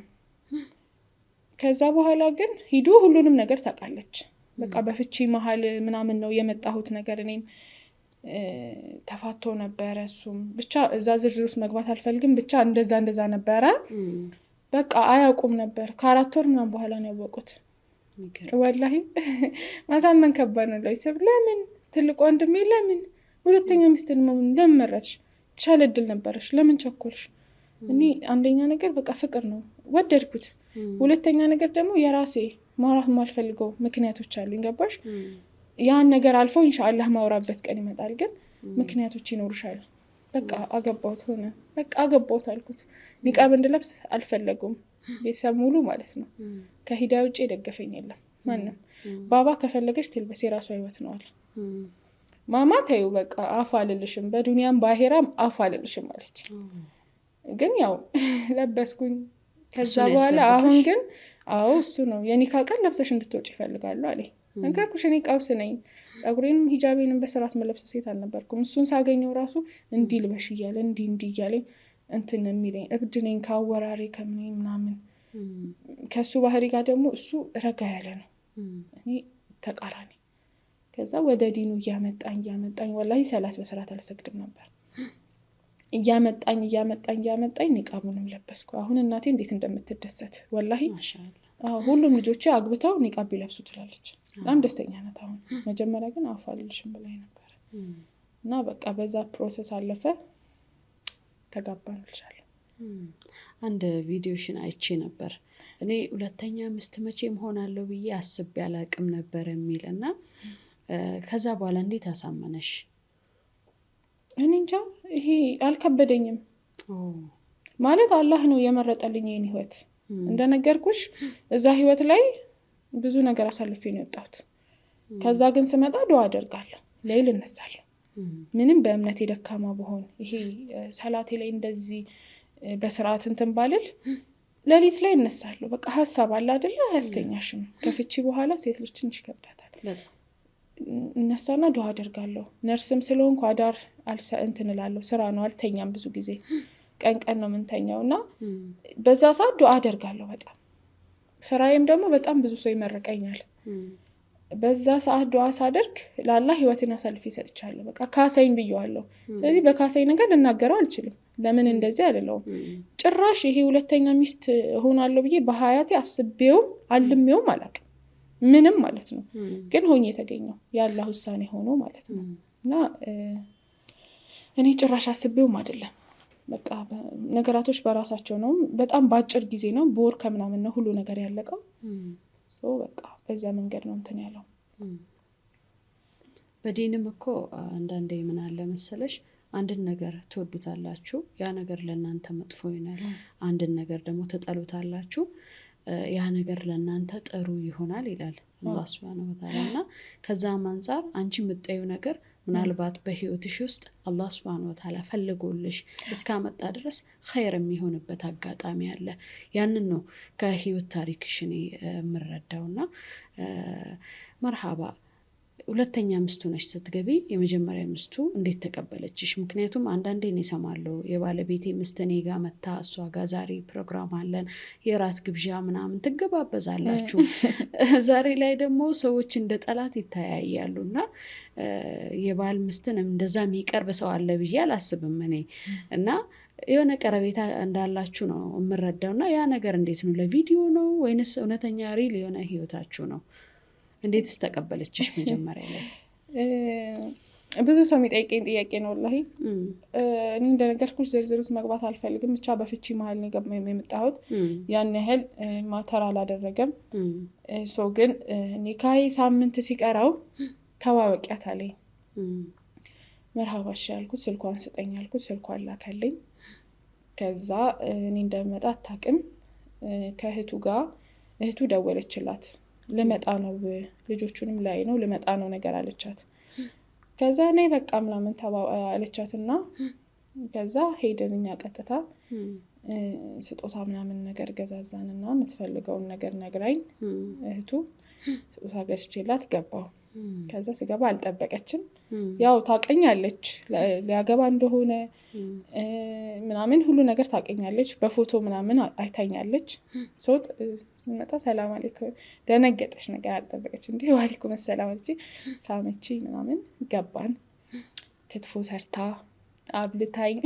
ከዛ በኋላ ግን ሂዱ ሁሉንም ነገር ታውቃለች። በቃ በፍቺ መሀል ምናምን ነው የመጣሁት ነገር። እኔም ተፋቶ ነበረ እሱም። ብቻ እዛ ዝርዝር ውስጥ መግባት አልፈልግም። ብቻ እንደዛ ነበረ። በቃ አያውቁም ነበር። ከ4 ወር ምናምን በኋላ ነው ያወቁት። ወላሂ ማሳመን ከባድ ነው። ለይሰብ ለምን ትልቅ ወንድሜ ለምን ሁለተኛ ሚስት ለምን መረጥሽ? ተሻለ እድል ነበረሽ፣ ለምን ቸኮልሽ? እኔ አንደኛ ነገር በቃ ፍቅር ነው ወደድኩት። ሁለተኛ ነገር ደግሞ የራሴ ማውራት የማልፈልገው ምክንያቶች አሉኝ። ገባሽ? ያን ነገር አልፎ ኢንሻአላህ ማውራበት ቀን ይመጣል። ግን ምክንያቶች ይኖሩሻል። በቃ አገባሁት ሆነ በቃ አገባሁት አልኩት። ኒቃብ እንድለብስ አልፈለጉም ቤተሰብ ሙሉ ማለት ነው። ከሂዳያ ውጪ የደገፈኝ የለም ማንም። ባባ ከፈለገች ትልበስ የራሷ ህይወት ነው አለ። ማማ ታዩ በቃ አፍ አልልሽም በዱንያም ባሄራም አፍ አልልሽም አለች። ግን ያው ለበስኩኝ። ከዛ በኋላ አሁን ግን አዎ እሱ ነው የኒካ ቀን ለብሰሽ እንድትወጪ ይፈልጋሉ አለኝ። ነገርኩሽ እኔ ቀውስ ነኝ። ጸጉሬንም ሂጃቤንም በስርዓት መለብስ ሴት አልነበርኩም። እሱን ሳገኘው ራሱ እንዲህ ልበሽ እያለ እንዲህ እያለኝ እንትን የሚለኝ እብድ ነኝ ካወራሬ ከምኔ ምናምን። ከሱ ባህሪ ጋር ደግሞ እሱ ረጋ ያለ ነው፣ እኔ ተቃራኒ። ከዛ ወደ ዲኑ እያመጣኝ ወላሂ ሰላት በስርዓት አልሰግድም ነበር። እያመጣኝ ኒቃቡንም ለበስኩ። አሁን እናቴ እንዴት እንደምትደሰት ወላሂ ማሻአላ። ሁሉም ልጆቼ አግብተው ኒቃብ ይለብሱ ትላለች። በጣም ደስተኛ ናት አሁን። መጀመሪያ ግን አፍ አልልሽም ብላኝ ነበር እና በቃ በዛ ፕሮሰስ አለፈ። ተጋባን ልሻለሁ። አንድ ቪዲዮሽን አይቼ ነበር እኔ ሁለተኛ ሚስት መቼም ሆናለሁ ብዬ አስቤ አላቅም ነበር የሚል እና ከዛ በኋላ እንዴት አሳመነሽ? እኔ እንጃ ይሄ አልከበደኝም። ማለት አላህ ነው የመረጠልኝ የኔ ህይወት። እንደነገርኩሽ እዛ ህይወት ላይ ብዙ ነገር አሳልፌ ነው የወጣሁት። ከዛ ግን ስመጣ ዱዓ አደርጋለሁ፣ ሌሊት እነሳለሁ። ምንም በእምነቴ ደካማ በሆን ይሄ ሰላቴ ላይ እንደዚህ በስርዓት እንትን ባልል ሌሊት ላይ እነሳለሁ። በቃ ሀሳብ አለ አይደለ አያስተኛሽም። ከፍቺ በኋላ ሴት ልጅ ትንሽ ይከብዳታል። እነሳና ዱዓ አደርጋለሁ። ነርስም ስለሆንኩ አዳር እንትን እላለሁ። ስራ ነው አልተኛም ብዙ ጊዜ ቀን ነው የምንተኛው እና በዛ ሰዓት ዱዓ አደርጋለሁ በጣም። ስራዬም ደግሞ በጣም ብዙ ሰው ይመርቀኛል። በዛ ሰዓት ዱዓ ሳደርግ ለአላህ ህይወትን አሳልፌ ሰጥቻለሁ። በቃ ካሳይን ብየዋለሁ። ስለዚህ በካሳይ ነገር ልናገረው አልችልም። ለምን እንደዚህ አይደለም። ጭራሽ ይሄ ሁለተኛ ሚስት ሆናለሁ ብዬ በሀያቴ አስቤው አልሜው አላውቅም ምንም ማለት ነው። ግን ሆኜ የተገኘው የአላህ ውሳኔ ሆኖ ማለት ነው። እና እኔ ጭራሽ አስቤውም አይደለም። በቃ ነገራቶች በራሳቸው ነው። በጣም በአጭር ጊዜ ነው፣ በወር ከምናምን ነው ሁሉ ነገር ያለቀው። በቃ በዛ መንገድ ነው እንትን ያለው። በዲንም እኮ አንዳንዴ ምን አለ መሰለሽ አንድን ነገር ትወዱታላችሁ፣ ያ ነገር ለእናንተ መጥፎ ይሆናል። አንድን ነገር ደግሞ ትጠሉታላችሁ፣ ያ ነገር ለእናንተ ጥሩ ይሆናል ይላል አላህ ሱብሃነሁ ወተዓላ። እና ከዛም አንፃር አንቺ የምትጠዩ ነገር ምናልባት በህይወትሽ ውስጥ አላህ ሱብሃነሁ ወተዓላ ፈልጎልሽ እስካመጣ ድረስ ኸይር የሚሆንበት አጋጣሚ አለ። ያንን ነው ከህይወት ታሪክሽ እኔ የምረዳውና መርሃባ ሁለተኛ ሚስቱ ነሽ ስትገቢ የመጀመሪያ ሚስቱ እንዴት ተቀበለችሽ? ምክንያቱም አንዳንዴ እኔ እሰማለሁ የባለቤቴ ሚስት እኔ ጋር መታ እሷ ጋር ዛሬ ፕሮግራም አለን የራት ግብዣ ምናምን ትገባበዛላችሁ። ዛሬ ላይ ደግሞ ሰዎች እንደ ጠላት ይተያያሉ እና የባል ሚስትን እንደዛ የሚቀርብ ሰው አለ ብዬ አላስብም እኔ። እና የሆነ ቀረቤታ እንዳላችሁ ነው የምረዳው። እና ያ ነገር እንዴት ነው? ለቪዲዮ ነው ወይንስ እውነተኛ ሪል የሆነ ህይወታችሁ ነው? እንዴትስ ተቀበለችሽ መጀመሪያ ላይ? ብዙ ሰው የሚጠይቀኝ ጥያቄ ነው ወላሂ። እኔ እንደነገርኩሽ ዝርዝሩት መግባት አልፈልግም። ብቻ በፍቺ መሀል ነው የመጣሁት። ያን ያህል ማተር አላደረገም። ግን ኒካይ ሳምንት ሲቀራው ተዋወቂያት አለኝ። መርሃባሽ ያልኩት ስልኳን ስጠኝ ያልኩት ስልኳን ላከልኝ። ከዛ እኔ እንደመጣ አታውቅም። ከእህቱ ጋር እህቱ ደወለችላት። ልመጣ ነው ልጆቹንም ላይ ነው ልመጣ ነው ነገር አለቻት። ከዛ እኔ በቃ ምናምን አለቻትና ከዛ ሄደን እኛ ቀጥታ ስጦታ ምናምን ነገር ገዛዛንና የምትፈልገውን ነገር ነግራኝ እህቱ ስጦታ ገዝቼላት ገባሁ። ከዛ ስገባ አልጠበቀችም። ያው ታቀኛለች ሊያገባ እንደሆነ ምናምን ሁሉ ነገር ታቀኛለች። በፎቶ ምናምን አይታኛለች። ሶት ስመጣ ሰላም አለይኩም ደነገጠች። ነገር አልጠበቀች። እንዴ ወአለይኩም ሰላም አለች። ሳመቺ ምናምን ገባን። ክትፎ ሰርታ አብልታኝ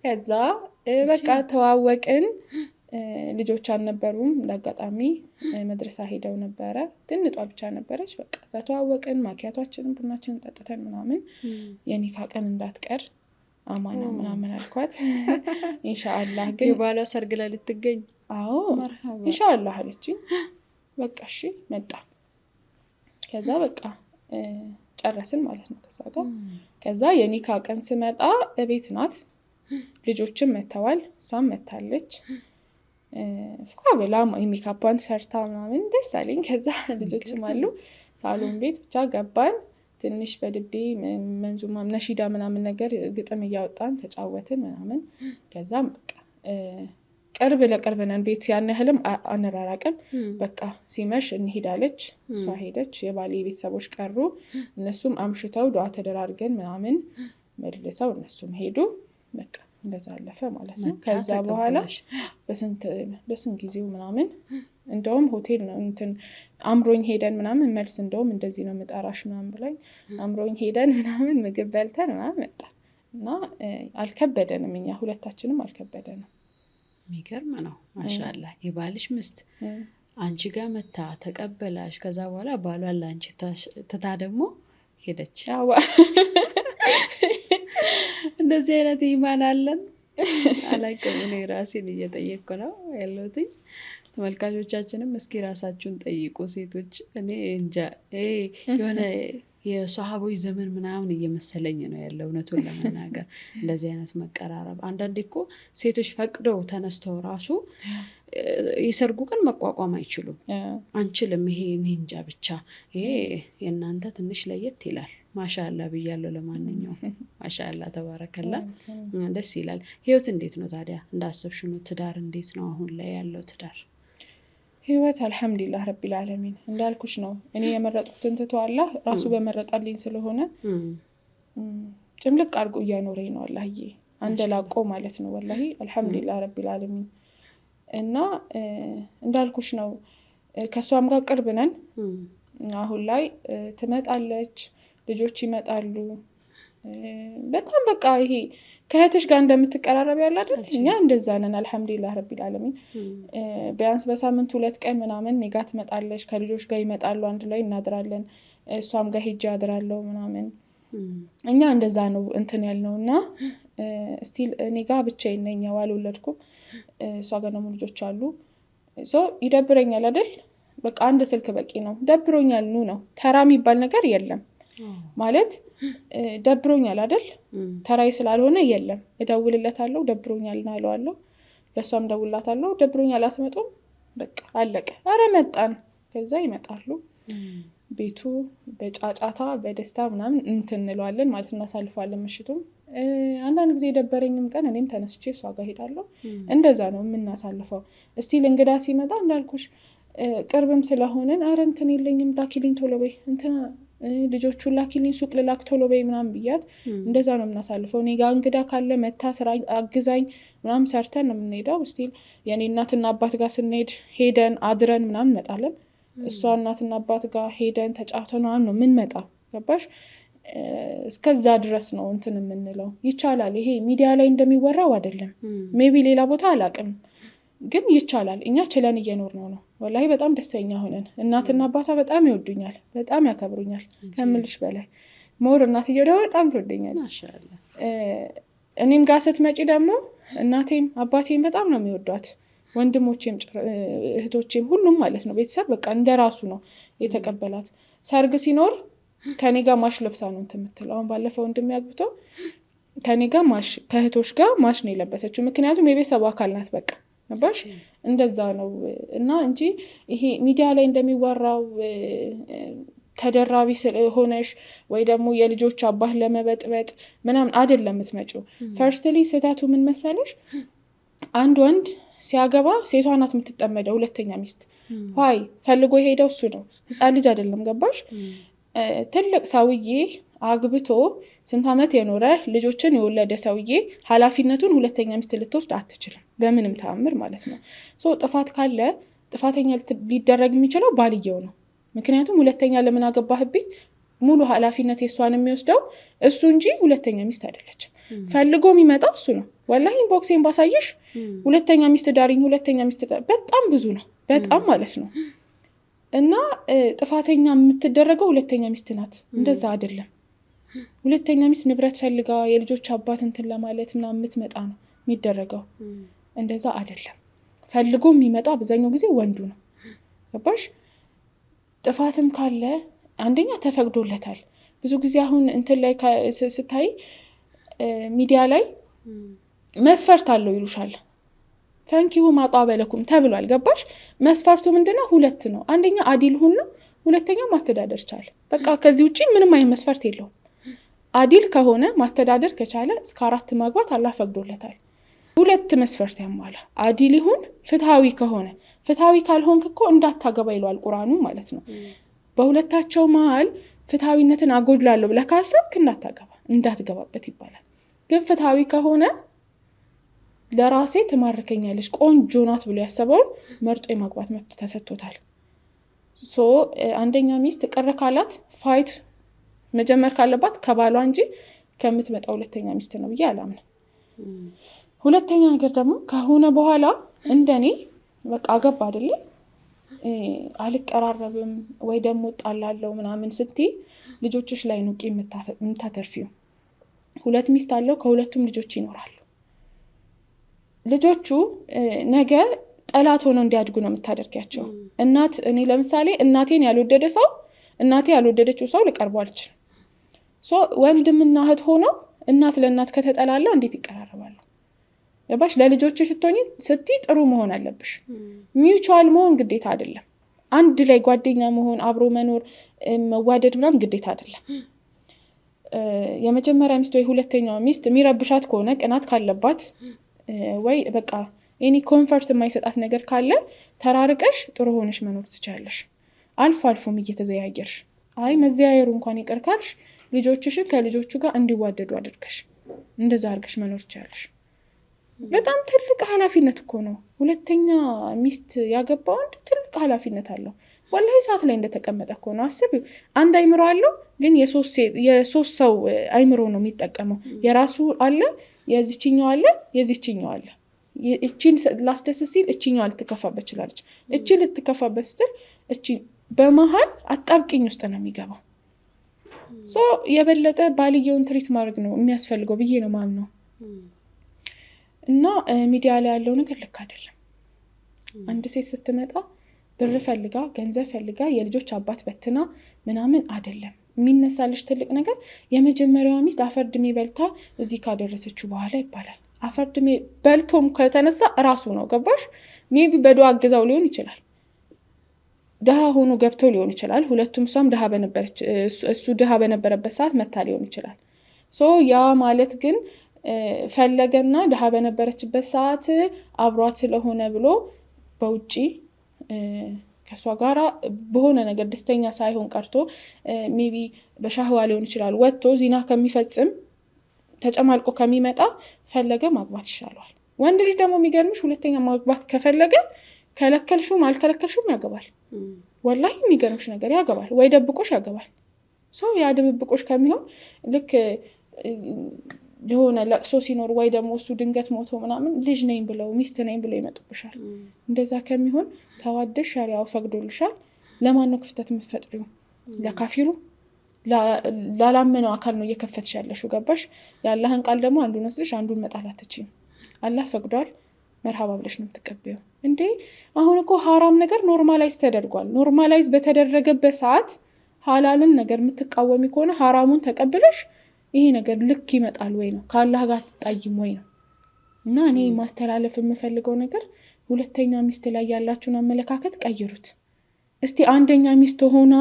ከዛ በቃ ተዋወቅን። ልጆች አልነበሩም። ለአጋጣሚ መድረሳ ሄደው ነበረ። ትንጧ ብቻ ነበረች። በቃ እዛ ተዋወቅን። ማኪያቷችንን ቡናችንን ጠጥተን ምናምን የኒካ ቀን እንዳትቀር አማና ምናምን አልኳት። ኢንሻአላህ ግን የባሏ ሰርግ ላይ ልትገኝ አዎ ኢንሻአላህ አለችኝ። በቃ እሺ መጣ። ከዛ በቃ ጨረስን ማለት ነው ከዛ ጋር። ከዛ የኒካ ቀን ስመጣ እቤት ናት፣ ልጆችም መተዋል፣ እሷም መታለች። ፋብላ ሜካፓን ሰርታ ምናምን ደስ አለኝ። ከዛ ልጆችም አሉ ሳሎን ቤት ብቻ ገባን። ትንሽ በድቤ መንዙማ ነሺዳ ምናምን ነገር ግጥም እያወጣን ተጫወትን ምናምን። ከዛም በቃ ቅርብ ለቅርብ ነን፣ ቤት ያን ያህልም አንራራቅም። በቃ ሲመሽ እንሄዳለች፣ እሷ ሄደች። የባሌ ቤተሰቦች ቀሩ፣ እነሱም አምሽተው ዱዓ ተደራርገን ምናምን መልሰው እነሱም ሄዱ። በቃ እንደዛ አለፈ ማለት ነው። ከዛ በኋላ በስንት ጊዜው ምናምን እንደውም ሆቴል ነው እንትን አምሮኝ ሄደን ምናምን መልስ እንደውም እንደዚህ ነው መጣራሽ ምናምን ብላኝ አምሮኝ ሄደን ምናምን ምግብ በልተን ምናምን መጣን እና አልከበደንም፣ እኛ ሁለታችንም አልከበደንም። የሚገርም ነው። ማሻአላህ የባልሽ ምስት አንቺ ጋር መታ ተቀበላሽ። ከዛ በኋላ ባሏን ለአንቺ ትታ ደግሞ ሄደች። እንደዚህ አይነት ኢማን አለን አላውቅም። እኔ ራሴን እየጠየቅኩ ነው ያለሁትኝ። ተመልካቾቻችንም እስኪ ራሳችሁን ጠይቁ ሴቶች። እኔ እንጃ የሆነ የሰሃቦች ዘመን ምናምን እየመሰለኝ ነው ያለው እውነቱን ለመናገር እንደዚህ አይነት መቀራረብ። አንዳንዴ እኮ ሴቶች ፈቅደው ተነስተው ራሱ የሰርጉ ቀን መቋቋም አይችሉም። አንችልም፣ ይሄ እኔ እንጃ ብቻ ይሄ የእናንተ ትንሽ ለየት ይላል። ማሻአላ ብያለሁ። ለማንኛውም ማሻአላ ተባረከላ፣ ደስ ይላል። ህይወት እንዴት ነው ታዲያ? እንዳሰብሽ ነው? ትዳር እንዴት ነው አሁን ላይ ያለው ትዳር? ህይወት አልሐምዱሊላህ ረቢል ዓለሚን እንዳልኩሽ ነው። እኔ የመረጥኩትን ትቶ አላህ ራሱ በመረጣልኝ ስለሆነ ጭምልቅ አድርጎ እያኖረኝ ነው አላህዬ፣ አንደላቆ ማለት ነው። ወላሂ አልሐምዱሊላህ ረቢል ዓለሚን። እና እንዳልኩሽ ነው ከሷም ጋር ቅርብ ነን። አሁን ላይ ትመጣለች፣ ልጆች ይመጣሉ። በጣም በቃ ይሄ ከእህትሽ ጋር እንደምትቀራረብ ያለ አይደል? እኛ እንደዛ ነን አልሐምዱሊላህ ረቢል ዓለሚን። ቢያንስ በሳምንት 2 ቀን ምናምን እኔ ጋር ትመጣለች፣ ከልጆች ጋር ይመጣሉ፣ አንድ ላይ እናድራለን። እሷም ጋር ሄጄ አድራለሁ ምናምን። እኛ እንደዛ ነው እንትን ያልነው። እና ስቲል እኔ ጋር ብቻዬን ነኝ፣ አልወለድኩም። እሷ ጋር ደግሞ ልጆች አሉ። ይደብረኛል አይደል? በቃ አንድ ስልክ በቂ ነው። ደብሮኛል ኑ ነው፣ ተራ የሚባል ነገር የለም ማለት ደብሮኛል አይደል? ተራይ ስላልሆነ የለም። እደውልለታለሁ፣ ደብሮኛል እናለዋለሁ። ለሷም ደውልላታለሁ፣ ደብሮኛል አትመጡም? በቃ አለቀ። አረ መጣን። ከዛ ይመጣሉ። ቤቱ በጫጫታ በደስታ ምናምን እንትን እንለዋለን ማለት እናሳልፋለን ምሽቱም። አንዳንድ ጊዜ የደበረኝም ቀን እኔም ተነስቼ እሷ ጋር ሄዳለሁ። እንደዛ ነው የምናሳልፈው። እስቲል እንግዳ ሲመጣ እንዳልኩሽ ቅርብም ስለሆነን አረ እንትን የለኝም ላኪልኝ ቶሎ በይ እንትና ልጆቹን ላኪልኝ ሱቅ ልላክ ቶሎ በይ ምናምን ብያት እንደዛ ነው የምናሳልፈው። እኔ ጋር እንግዳ ካለ መታ ስራ አግዛኝ ምናምን ሰርተን ነው የምንሄደው። እስቲል የኔ እናትና አባት ጋር ስንሄድ ሄደን አድረን ምናምን እንመጣለን። እሷ እናትና አባት ጋር ሄደን ተጫውተን ነው የምንመጣው። ገባሽ? እስከዛ ድረስ ነው እንትን የምንለው። ይቻላል። ይሄ ሚዲያ ላይ እንደሚወራው አይደለም። ሜቢ ሌላ ቦታ አላውቅም፣ ግን ይቻላል። እኛ ችለን እየኖር ነው። ወላሂ በጣም ደስተኛ ሆነን እናትና አባቷ በጣም ይወዱኛል፣ በጣም ያከብሩኛል ከምልሽ በላይ። ሞር እናትየው ደግሞ በጣም ትወደኛለች። እኔም ጋር ስትመጪ ደግሞ እናቴም አባቴም በጣም ነው የሚወዷት፣ ወንድሞቼም እህቶቼም ሁሉም ማለት ነው። ቤተሰብ በቃ እንደራሱ ነው የተቀበላት። ሰርግ ሲኖር ከኔ ጋር ማሽ ለብሳ ነው እንትን የምትለው። አሁን ባለፈው ወንድሜ አግብቶ ከኔ ጋር ማሽ ከእህቶች ጋር ማሽ ነው የለበሰችው። ምክንያቱም የቤተሰቡ አካል ናት። በቃ ነባሽ እንደዛ ነው። እና እንጂ ይሄ ሚዲያ ላይ እንደሚወራው ተደራቢ ሆነሽ ወይ ደግሞ የልጆች አባት ለመበጥበጥ ምናምን አይደለም የምትመጪው። ፈርስትሊ ስህተቱ ምን መሰለሽ? አንድ ወንድ ሲያገባ ሴቷ ናት የምትጠመደው፣ ሁለተኛ ሚስት። ዋይ ፈልጎ የሄደው እሱ ነው፣ ህፃን ልጅ አይደለም። ገባሽ? ትልቅ ሰውዬ አግብቶ ስንት ዓመት የኖረ ልጆችን የወለደ ሰውዬ ኃላፊነቱን ሁለተኛ ሚስት ልትወስድ አትችልም፣ በምንም ተአምር ማለት ነው። ጥፋት ካለ ጥፋተኛ ሊደረግ የሚችለው ባልየው ነው። ምክንያቱም ሁለተኛ ለምን አገባህብኝ፣ ሙሉ ኃላፊነት የሷን የሚወስደው እሱ እንጂ ሁለተኛ ሚስት አይደለችም። ፈልጎ የሚመጣው እሱ ነው። ወላሂ ኢንቦክሴን ባሳየሽ ሁለተኛ ሚስት ዳሪኝ፣ ሁለተኛ ሚስት በጣም ብዙ ነው፣ በጣም ማለት ነው። እና ጥፋተኛ የምትደረገው ሁለተኛ ሚስት ናት። እንደዛ አይደለም። ሁለተኛ ሚስት ንብረት ፈልጋ የልጆች አባት እንትን ለማለት ምናምን የምትመጣ ነው የሚደረገው። እንደዛ አይደለም። ፈልጎ የሚመጣው አብዛኛው ጊዜ ወንዱ ነው። ገባሽ? ጥፋትም ካለ አንደኛ ተፈቅዶለታል። ብዙ ጊዜ አሁን እንትን ላይ ስታይ ሚዲያ ላይ መስፈርት አለው ይሉሻል። ፈንኪሁ ማጣበ ለኩም ተብሏል። ገባሽ? መስፈርቱ ምንድነው? 2 ነው። አንደኛ አዲል ሁን ነው፣ ሁለተኛው ማስተዳደር ቻለ። በቃ ከዚህ ውጪ ምንም አይነት መስፈርት የለውም። አዲል ከሆነ ማስተዳደር ከቻለ እስከ 4 ማግባት አላህ ፈቅዶለታል። 2 መስፈርት ያሟላ። አዲል ይሁን፣ ፍትሃዊ ከሆነ። ፍትሃዊ ካልሆንክ እኮ እንዳታገባ ይለዋል ቁርአኑ ማለት ነው። በሁለታቸው መሀል ፍትሃዊነትን አጎድላለሁ ብለህ ካሰብክ እንዳትገባበት ይባላል። ግን ፍትሃዊ ከሆነ ለራሴ ትማርከኛለች ቆንጆ ናት ብሎ ያሰበውን መርጦ የማግባት መብት ተሰጥቶታል። አንደኛ ሚስት ቅር ካላት ፋይት መጀመር ካለባት ከባሏ እንጂ ከምትመጣ ሁለተኛ ሚስት ነው ብዬ አላምንም። ሁለተኛ ነገር ደግሞ ከሆነ በኋላ እንደኔ በቃ አገባ አይደለ አልቀራረብም ወይ ደግሞ ጣላለው ምናምን ስትይ ልጆችሽ ላይ ነው ቂም የምታተርፊው። 2 ሚስት አለው፣ ከሁለቱም ልጆች ይኖራሉ። ልጆቹ ነገ ጠላት ሆነው እንዲያድጉ ነው የምታደርጊያቸው። እኔ ለምሳሌ እናቴን ያልወደደ ሰው እናቴ ያልወደደችው ሰው ልቀርበው አልችልም። ወንድምና እህት ሆነው እናት ለእናት ከተጠላላ እንዴት ይቀራረባሉ? ለባሽ ለልጆች ስትይ ጥሩ መሆን አለብሽ። ሚውቹዋል መሆን ግዴታ አይደለም። አንድ ላይ ጓደኛ መሆን፣ አብሮ መኖር፣ መዋደድ ምናምን ግዴታ አይደለም። የመጀመሪያ ሚስት ወይ ሁለተኛው ሚስት የሚረብሻት ከሆነ ቅናት ካለባት ወይ በቃ ኮንፈርት የማይሰጣት ነገር ካለ ተራርቀሽ ጥሩ ሆነሽ መኖር ትችላለሽ። አልፎ አልፎም እየተዘያየርሽ መዘያየሩ እንኳን ይቅር ካልሽ ልጆችሽን ከልጆቹ ጋር እንዲዋደዱ አድርገሽ እንደዛ አድርገሽ መኖር ትችላለሽ። በጣም ትልቅ ኃላፊነት እኮ ነው። ሁለተኛ ሚስት ያገባው አንድ ትልቅ ኃላፊነት አለው። ወላሂ ሰዓት ላይ እንደተቀመጠ እኮ ነው። አስቢው፣ አንድ አይምሮ አለው፣ ግን የሶስት ሰው አይምሮ ነው የሚጠቀመው። የራሱ አለ፣ የዚችኛው አለ፣ የዚችኛው አለ። እቺን ላስደስ ሲል እቺኛው ልትከፋበት ትችላለች። እቺ ልትከፋበት ስትል እቺ በመሃል አጣብቂኝ ውስጥ ነው የሚገባው። የበለጠ ባልየውን ትሪት ማድረግ ነው የሚያስፈልገው ብዬ ነው ማምነው። እና ሚዲያ ላይ ያለው ነገር ልክ አይደለም። አንድ ሴት ስትመጣ ብር ፈልጋ ገንዘብ ፈልጋ የልጆች አባት በትና ምናምን አይደለም የሚነሳልሽ። ትልቅ ነገር የመጀመሪያዋ ሚስት አፈርድሜ በልታ እዚህ ካደረሰችው በኋላ ይባላል። አፈርድሜ በልቶም ከተነሳ ራሱ ነው። ገባሽ? ሜቢ በዱዓ አግዛው ሊሆን ይችላል፣ ድሃ ሆኖ ገብቶ ሊሆን ይችላል። ሁለቱም እሷም ድሃ በነበረች እሱ ድሃ በነበረበት ሰዓት መታ ሊሆን ይችላል። ያ ማለት ግን ፈለገና ድሃ በነበረችበት ሰዓት አብሯት ስለሆነ ብሎ በውጪ ከሷ ጋራ በሆነ ነገር ደስተኛ ሳይሆን ቀርቶ ሜቢ በሻህዋ ሊሆን ይችላል ወጥቶ ዚና ከሚፈጽም ተጨማልቆ ከሚመጣ ፈለገ ማግባት ይሻለዋል። ወንድ ልጅ ደግሞ የሚገርምሽ ሁለተኛ ማግባት ከፈለገ ከለከልሹም አልከለከልሹም ያገባል። ወላሂ የሚገርምሽ ነገር ያገባል፣ ወይ ደብቆሽ ያገባል። ያ ድብብቆሽ ከሚሆን ልክ የሆነ ለቅሶ ሲኖር ወይ ደግሞ እሱ ድንገት ሞቶ ምናምን ልጅ ነኝ ብለው ሚስት ነኝ ብለው ይመጡብሻል። እንደዛ ከሚሆን ተዋደሽ ሸሪያው ፈቅዶልሻል። ለማን ነው ክፍተት የምትፈጥሪው? ለካፊሩ ላላመነው አካል ነው እየከፈትሽ ያለሽው። ገባሽ? የአላህን ቃል ደግሞ አንዱን ወስደሽ አንዱን መጣላት አትችይም። አላህ ፈቅዷል፣ መርሃባ ብለሽ ነው የምትቀበይው። እንዴ አሁን እኮ ሐራም ነገር ኖርማላይዝ ተደርጓል። ኖርማላይዝ በተደረገበት ሰዓት ሐላልን ነገር የምትቃወሚ ከሆነ ሐራሙን ተቀብለሽ ይሄ ነገር ልክ ይመጣል ወይ ነው? ከአላህ ጋር ትጣይም ወይ ነው? እና እኔ ማስተላለፍ የምፈልገው ነገር ሁለተኛ ሚስት ላይ ያላችሁን አመለካከት ቀይሩት። እስቲ አንደኛ ሚስት ሆና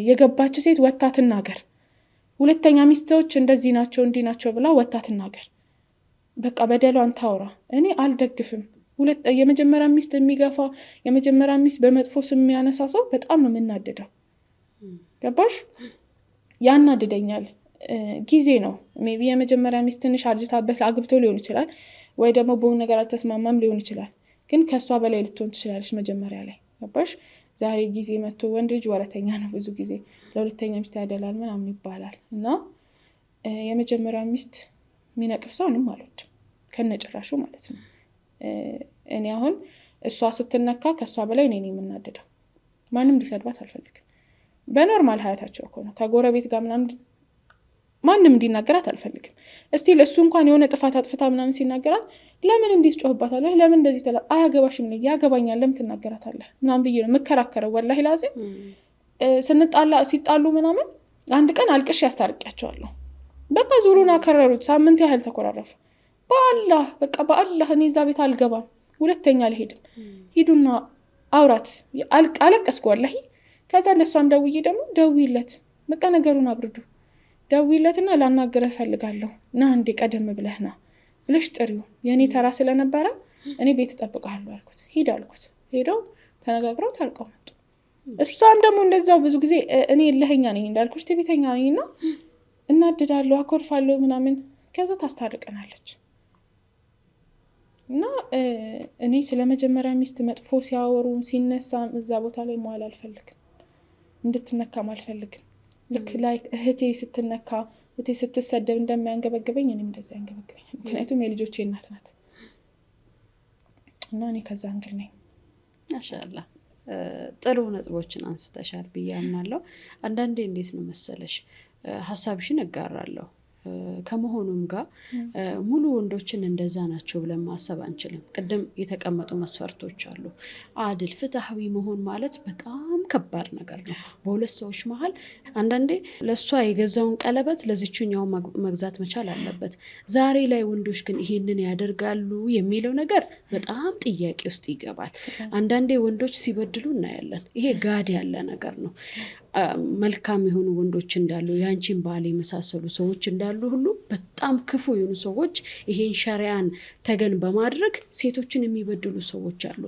የገባች ሴት ወጣ ትናገር። ሁለተኛ ሚስቶች እንደዚህ ናቸው እንዲህ ናቸው ብላ ወጣ ትናገር። በቃ በደሏን ታውራ። እኔ አልደግፍም። የመጀመሪያ ሚስት የሚገፋ የመጀመሪያ ሚስት በመጥፎ ስም የሚያነሳ ሰው በጣም ነው የምናደደው። ገባሽ? ያናድደኛል። ጊዜ ነው። ሜቢ የመጀመሪያ ሚስት ትንሽ አርጅታበት አግብቶ ሊሆን ይችላል፣ ወይ ደግሞ በሆነ ነገር አልተስማማም ሊሆን ይችላል። ግን ከሷ በላይ ልትሆን ትችላለች መጀመሪያ ላይ። ገባሽ? ዛሬ ጊዜ መጥቶ ወንድ ልጅ ወረተኛ ነው፣ ብዙ ጊዜ ለሁለተኛ ሚስት ያደላል ምናምን ይባላል። እና የመጀመሪያ ሚስት የሚነቅፍ ሰው እኔም አልወድም ከነጭራሹ ማለት ነው። እኔ አሁን እሷ ስትነካ ከሷ በላይ እኔ ነኝ የምናደደው። ማንም እንዲሰድባት አልፈልግም። በኖርማል ሀያታቸው እኮ ነው። ከጎረቤት ጋር ምናምን ማንም እንዲናገራት አልፈልግም። እስቲ ለሱ እንኳን የሆነ ጥፋት አጥፍታ ምናምን ሲናገራት ለምን እንዲህ ጮህባታለህ? ለምን እንደዚህ አያገባሽም? ያገባኛል፣ ለምን ትናገራታለህ? ምናምን ብዬ ነው የምከራከረው። ወላሂ ላዚም ሲጣሉ ምናምን አንድ ቀን አልቅሽ ያስታርቂያቸዋለሁ። በቃ ዙሩን አከረሩት። ሳምንት ያህል ተኮራረፉ። በአላህ እኔ እዛ ቤት አልገባም፣ ሁለተኛ አልሄድም፣ ሂዱና አውራት። አለቀስኩ ወላሂ። ከዛ ለሷም ደውዬ ደግሞ ደውይለት፣ በቃ ነገሩን አብርዱ፣ ደውይለትና ላናግረህ እፈልጋለሁ፣ ና እንዴ ቀደም ብለህና ብለሽ ጥሪው፣ የኔ ተራ ስለነበረ እኔ ቤት እጠብቅሃለሁ አልኩት። ሂድ አልኩት። ሄደው ተነጋግረው ታርቀው መጡ። እሷም ደግሞ እንደዛው ብዙ ጊዜ እኔ ለህኛ ነኝ እንዳልኩሽ ትዕቢተኛ ነኝና እናድዳለሁ፣ አኮርፋለሁ ምናምን። ከዛ ታስታርቀናለች። እና እኔ ስለመጀመሪያ ሚስት መጥፎ ሲያወሩም ሲነሳም እዛ ቦታ ላይ መዋል አልፈልግም፣ እንድትነካም አልፈልግም። ልክ ላይ እህቴ ስትነካ እህቴ ስትሰደብ እንደሚያንገበግበኝ እኔም እንደዛ ያንገበግበኝ። ምክንያቱም የልጆቼ እናት ናት። እና እኔ ከዛ አንግል ነኝ። ማሻአላህ ጥሩ ነጥቦችን አንስተሻል ብዬ አምናለሁ። አንዳንዴ እንዴት ነው መሰለሽ ሀሳብሽን እጋራለሁ ከመሆኑም ጋር ሙሉ ወንዶችን እንደዛ ናቸው ብለን ማሰብ አንችልም። ቅድም የተቀመጡ መስፈርቶች አሉ። አድል ፍትሃዊ መሆን ማለት በጣም ከባድ ነገር ነው። በሁለት ሰዎች መሀል አንዳንዴ ለእሷ የገዛውን ቀለበት ለዚችኛው መግዛት መቻል አለበት። ዛሬ ላይ ወንዶች ግን ይሄንን ያደርጋሉ የሚለው ነገር በጣም ጥያቄ ውስጥ ይገባል። አንዳንዴ ወንዶች ሲበድሉ እናያለን። ይሄ ጋድ ያለ ነገር ነው። መልካም የሆኑ ወንዶች እንዳሉ ያንቺን ባል የመሳሰሉ ሰዎች እንዳሉ ሁሉ በጣም ክፉ የሆኑ ሰዎች ይሄን ሸሪያን ተገን በማድረግ ሴቶችን የሚበድሉ ሰዎች አሉ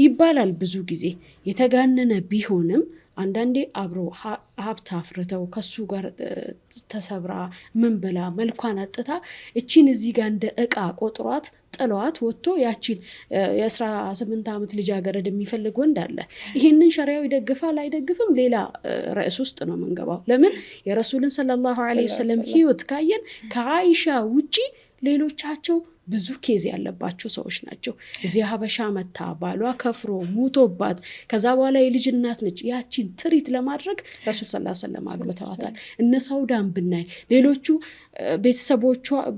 ይባላል። ብዙ ጊዜ የተጋነነ ቢሆንም አንዳንዴ አብሮ ሀብት አፍርተው ከሱ ጋር ተሰብራ ምን ብላ መልኳን አጥታ እቺን እዚህ ጋር እንደ እቃ ቆጥሯት ጥሏት ወጥቶ ያቺን የ18 ዓመት ልጃገረድ የሚፈልግ ወንድ አለ። ይሄንን ሸሪዓው ይደግፋል አይደግፍም ሌላ ርዕስ ውስጥ ነው የምንገባው። ለምን የረሱልን ሰለላሁ ዐለይሂ ወሰለም ህይወት ካየን ከአይሻ ውጪ ሌሎቻቸው ብዙ ኬዝ ያለባቸው ሰዎች ናቸው። እዚህ ሀበሻ መታ ባሏ ከፍሮ ሙቶባት ከዛ በኋላ የልጅ እናት ነች። ያቺን ትሪት ለማድረግ ረሱል ሰለላሁ ዐለይሂ ወሰለም አግብተዋታል። እነ ሳውዳን ብናይ ሌሎቹ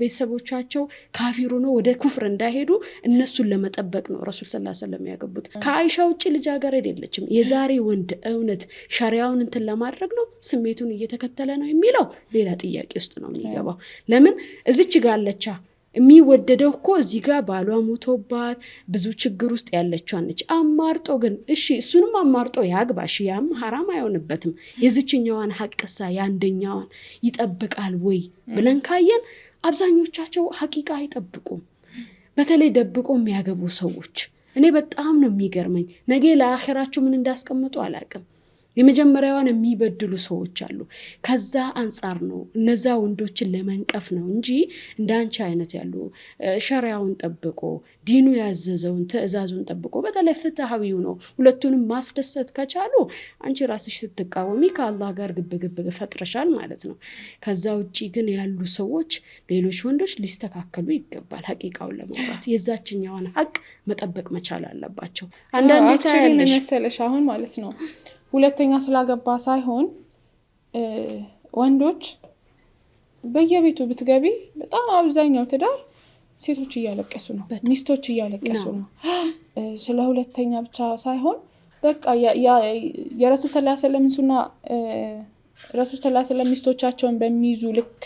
ቤተሰቦቻቸው ካፊሩ ነው ወደ ኩፍር እንዳይሄዱ እነሱን ለመጠበቅ ነው ረሱል ሰለላሁ ዐለይሂ ወሰለም ያገቡት። ከአይሻ ውጪ ልጃገረድ የለችም። የዛሬ ወንድ እውነት ሸሪዓውን እንትን ለማድረግ ነው ስሜቱን እየተከተለ ነው የሚለው ሌላ ጥያቄ ውስጥ ነው የሚገባው። ለምን እዚች ጋር አለቻ የሚወደደው እኮ እዚህ ጋር ባሏ ሞቶባት ብዙ ችግር ውስጥ ያለችው ነች። አማርጦ ግን እሺ እሱንም አማርጦ ያግባሽ፣ ያም ሐራም አይሆንበትም። የዚችኛዋን ሐቅሳ ያንደኛዋን ይጠብቃል ወይ ብለን ካየን አብዛኞቻቸው ሐቂቃ አይጠብቁም። በተለይ ደብቆ የሚያገቡ ሰዎች እኔ በጣም ነው የሚገርመኝ። ነገ ለአኺራቸው ምን እንዳስቀምጡ አላውቅም። የመጀመሪያዋን የሚበድሉ ሰዎች አሉ። ከዛ አንጻር ነው እነዛ ወንዶችን ለመንቀፍ ነው እንጂ እንዳንቺ አይነት ያሉ ሸሪዓውን ጠብቆ ዲኑ ያዘዘውን ትዕዛዙን ጠብቆ በተለይ ፍትሃዊው ነው ሁለቱንም ማስደሰት ከቻሉ አንቺ ራስሽ ስትቃወሚ ከአላህ ጋር ግብግብ ፈጥረሻል ማለት ነው። ከዛ ውጪ ግን ያሉ ሰዎች ሌሎች ወንዶች ሊስተካከሉ ይገባል። ሐቂቃውን ለማውራት የዛችኛዋን ሐቅ መጠበቅ መቻል አለባቸው። አንዳንዴ ታያለሽ መሰለሽ አሁን ማለት ነው ሁለተኛ ስላገባ ሳይሆን ወንዶች በየቤቱ ብትገቢ በጣም አብዛኛው ትዳር ሴቶች እያለቀሱ ነው፣ ሚስቶች እያለቀሱ ነው። ስለ ሁለተኛ ብቻ ሳይሆን በቃ የረሱል ሰለላሁ ዐለይሂ ወሰለም ሱና ረሱል ሰለላሁ ዐለይሂ ወሰለም ሚስቶቻቸውን በሚይዙ ልክ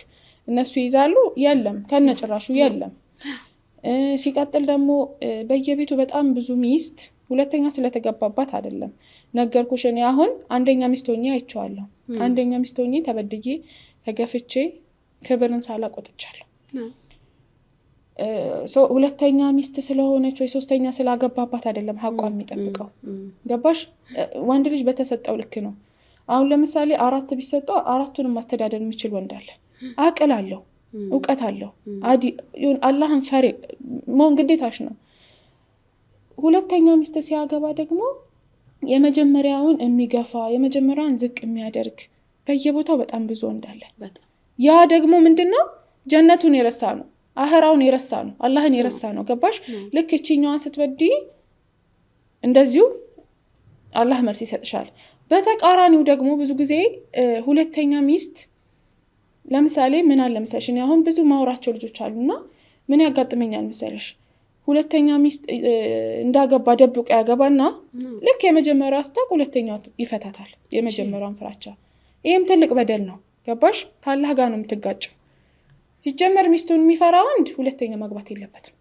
እነሱ ይዛሉ የለም፣ ከነጭራሹ የለም። ሲቀጥል ደግሞ በየቤቱ በጣም ብዙ ሚስት ሁለተኛ ስለተገባባት አይደለም። ነገርኩሽ እኔ አሁን አንደኛ ሚስት ሆኜ አይቼዋለሁ። አንደኛ ሚስት ሆኜ ተበድዬ ተገፍቼ ክብርን ሳላቆጥቻለሁ። ሁለተኛ ሚስት ስለሆነች ወይ ሶስተኛ ስላገባባት አይደለም ሐቋ የሚጠብቀው። ገባሽ? ወንድ ልጅ በተሰጠው ልክ ነው። አሁን ለምሳሌ 4 ቢሰጠው 4ቱንም ማስተዳደር የሚችል ወንድ አለ። አቅል አለው፣ እውቀት አለው። አላህን ፈሪ መሆን ግዴታሽ ነው። ሁለተኛ ሚስት ሲያገባ ደግሞ የመጀመሪያውን የሚገፋ የመጀመሪያውን ዝቅ የሚያደርግ በየቦታው በጣም ብዙ እንዳለ። ያ ደግሞ ምንድነው? ጀነቱን የረሳ ነው፣ አኸራውን የረሳ ነው፣ አላህን የረሳ ነው። ገባሽ? ልክ እቺኛዋን ስትበድይ እንደዚሁ አላህ መልስ ይሰጥሻል። በተቃራኒው ደግሞ ብዙ ጊዜ ሁለተኛ ሚስት ለምሳሌ ምን አለ መሰለሽ፣ እኔ አሁን ብዙ ማውራቸው ልጆች አሉና ምን ያጋጥመኛል መሰለሽ፣ ሁለተኛ ሚስት እንዳገባ ደብቆ ያገባና ልክ የመጀመሪያው አስታቅ ሁለተኛው ይፈታታል የመጀመሪያውን ፍራቻ። ይሄም ትልቅ በደል ነው። ገባሽ? ከአላህ ጋር ነው የምትጋጨው። ሲጀመር ሚስቱን የሚፈራ ወንድ ሁለተኛ ማግባት የለበትም።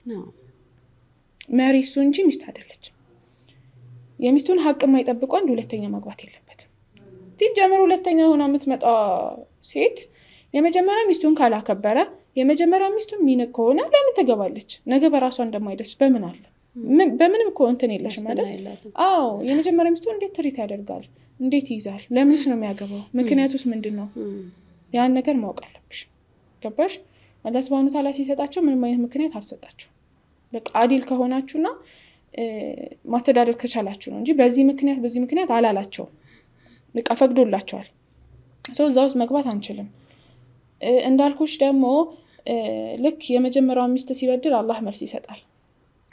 መሪ እሱ እንጂ ሚስት አይደለች። የሚስቱን ሀቅ የማይጠብቅ ወንድ ሁለተኛ ማግባት የለበትም። ሲጀመር ሁለተኛ ሆና የምትመጣ ሴት የመጀመሪያ ሚስቱን ካላከበረ የመጀመሪያ ሚስቱን ሚንቅ ከሆነ ለምን ትገባለች? ነገ በራሷ እንደማይደርስ በምን አለ? በምንም እኮ እንትን የለሽም አይደል? አዎ የመጀመሪያ ሚስቱን እንዴት ትሪት ያደርጋል? እንዴት ይይዛል? ለምንስ ነው የሚያገባው? ምክንያቱስ ምንድን ነው? ያን ነገር ማወቅ አለብሽ። ገባሽ? አላህ ሱብሃነሁ ወተዓላ ሲሰጣቸው ምንም አይነት ምክንያት አልሰጣቸው። በቃ አዲል ከሆናችሁና ማስተዳደር ከቻላችሁ ነው እንጂ በዚህ ምክንያት አላላቸው። በቃ ፈቅዶላቸዋል። ሰው እዛ ውስጥ መግባት አንችልም። እንዳልኩሽ ደግሞ ልክ የመጀመሪያውን ሚስት ሲበድል አላህ መልስ ይሰጣል።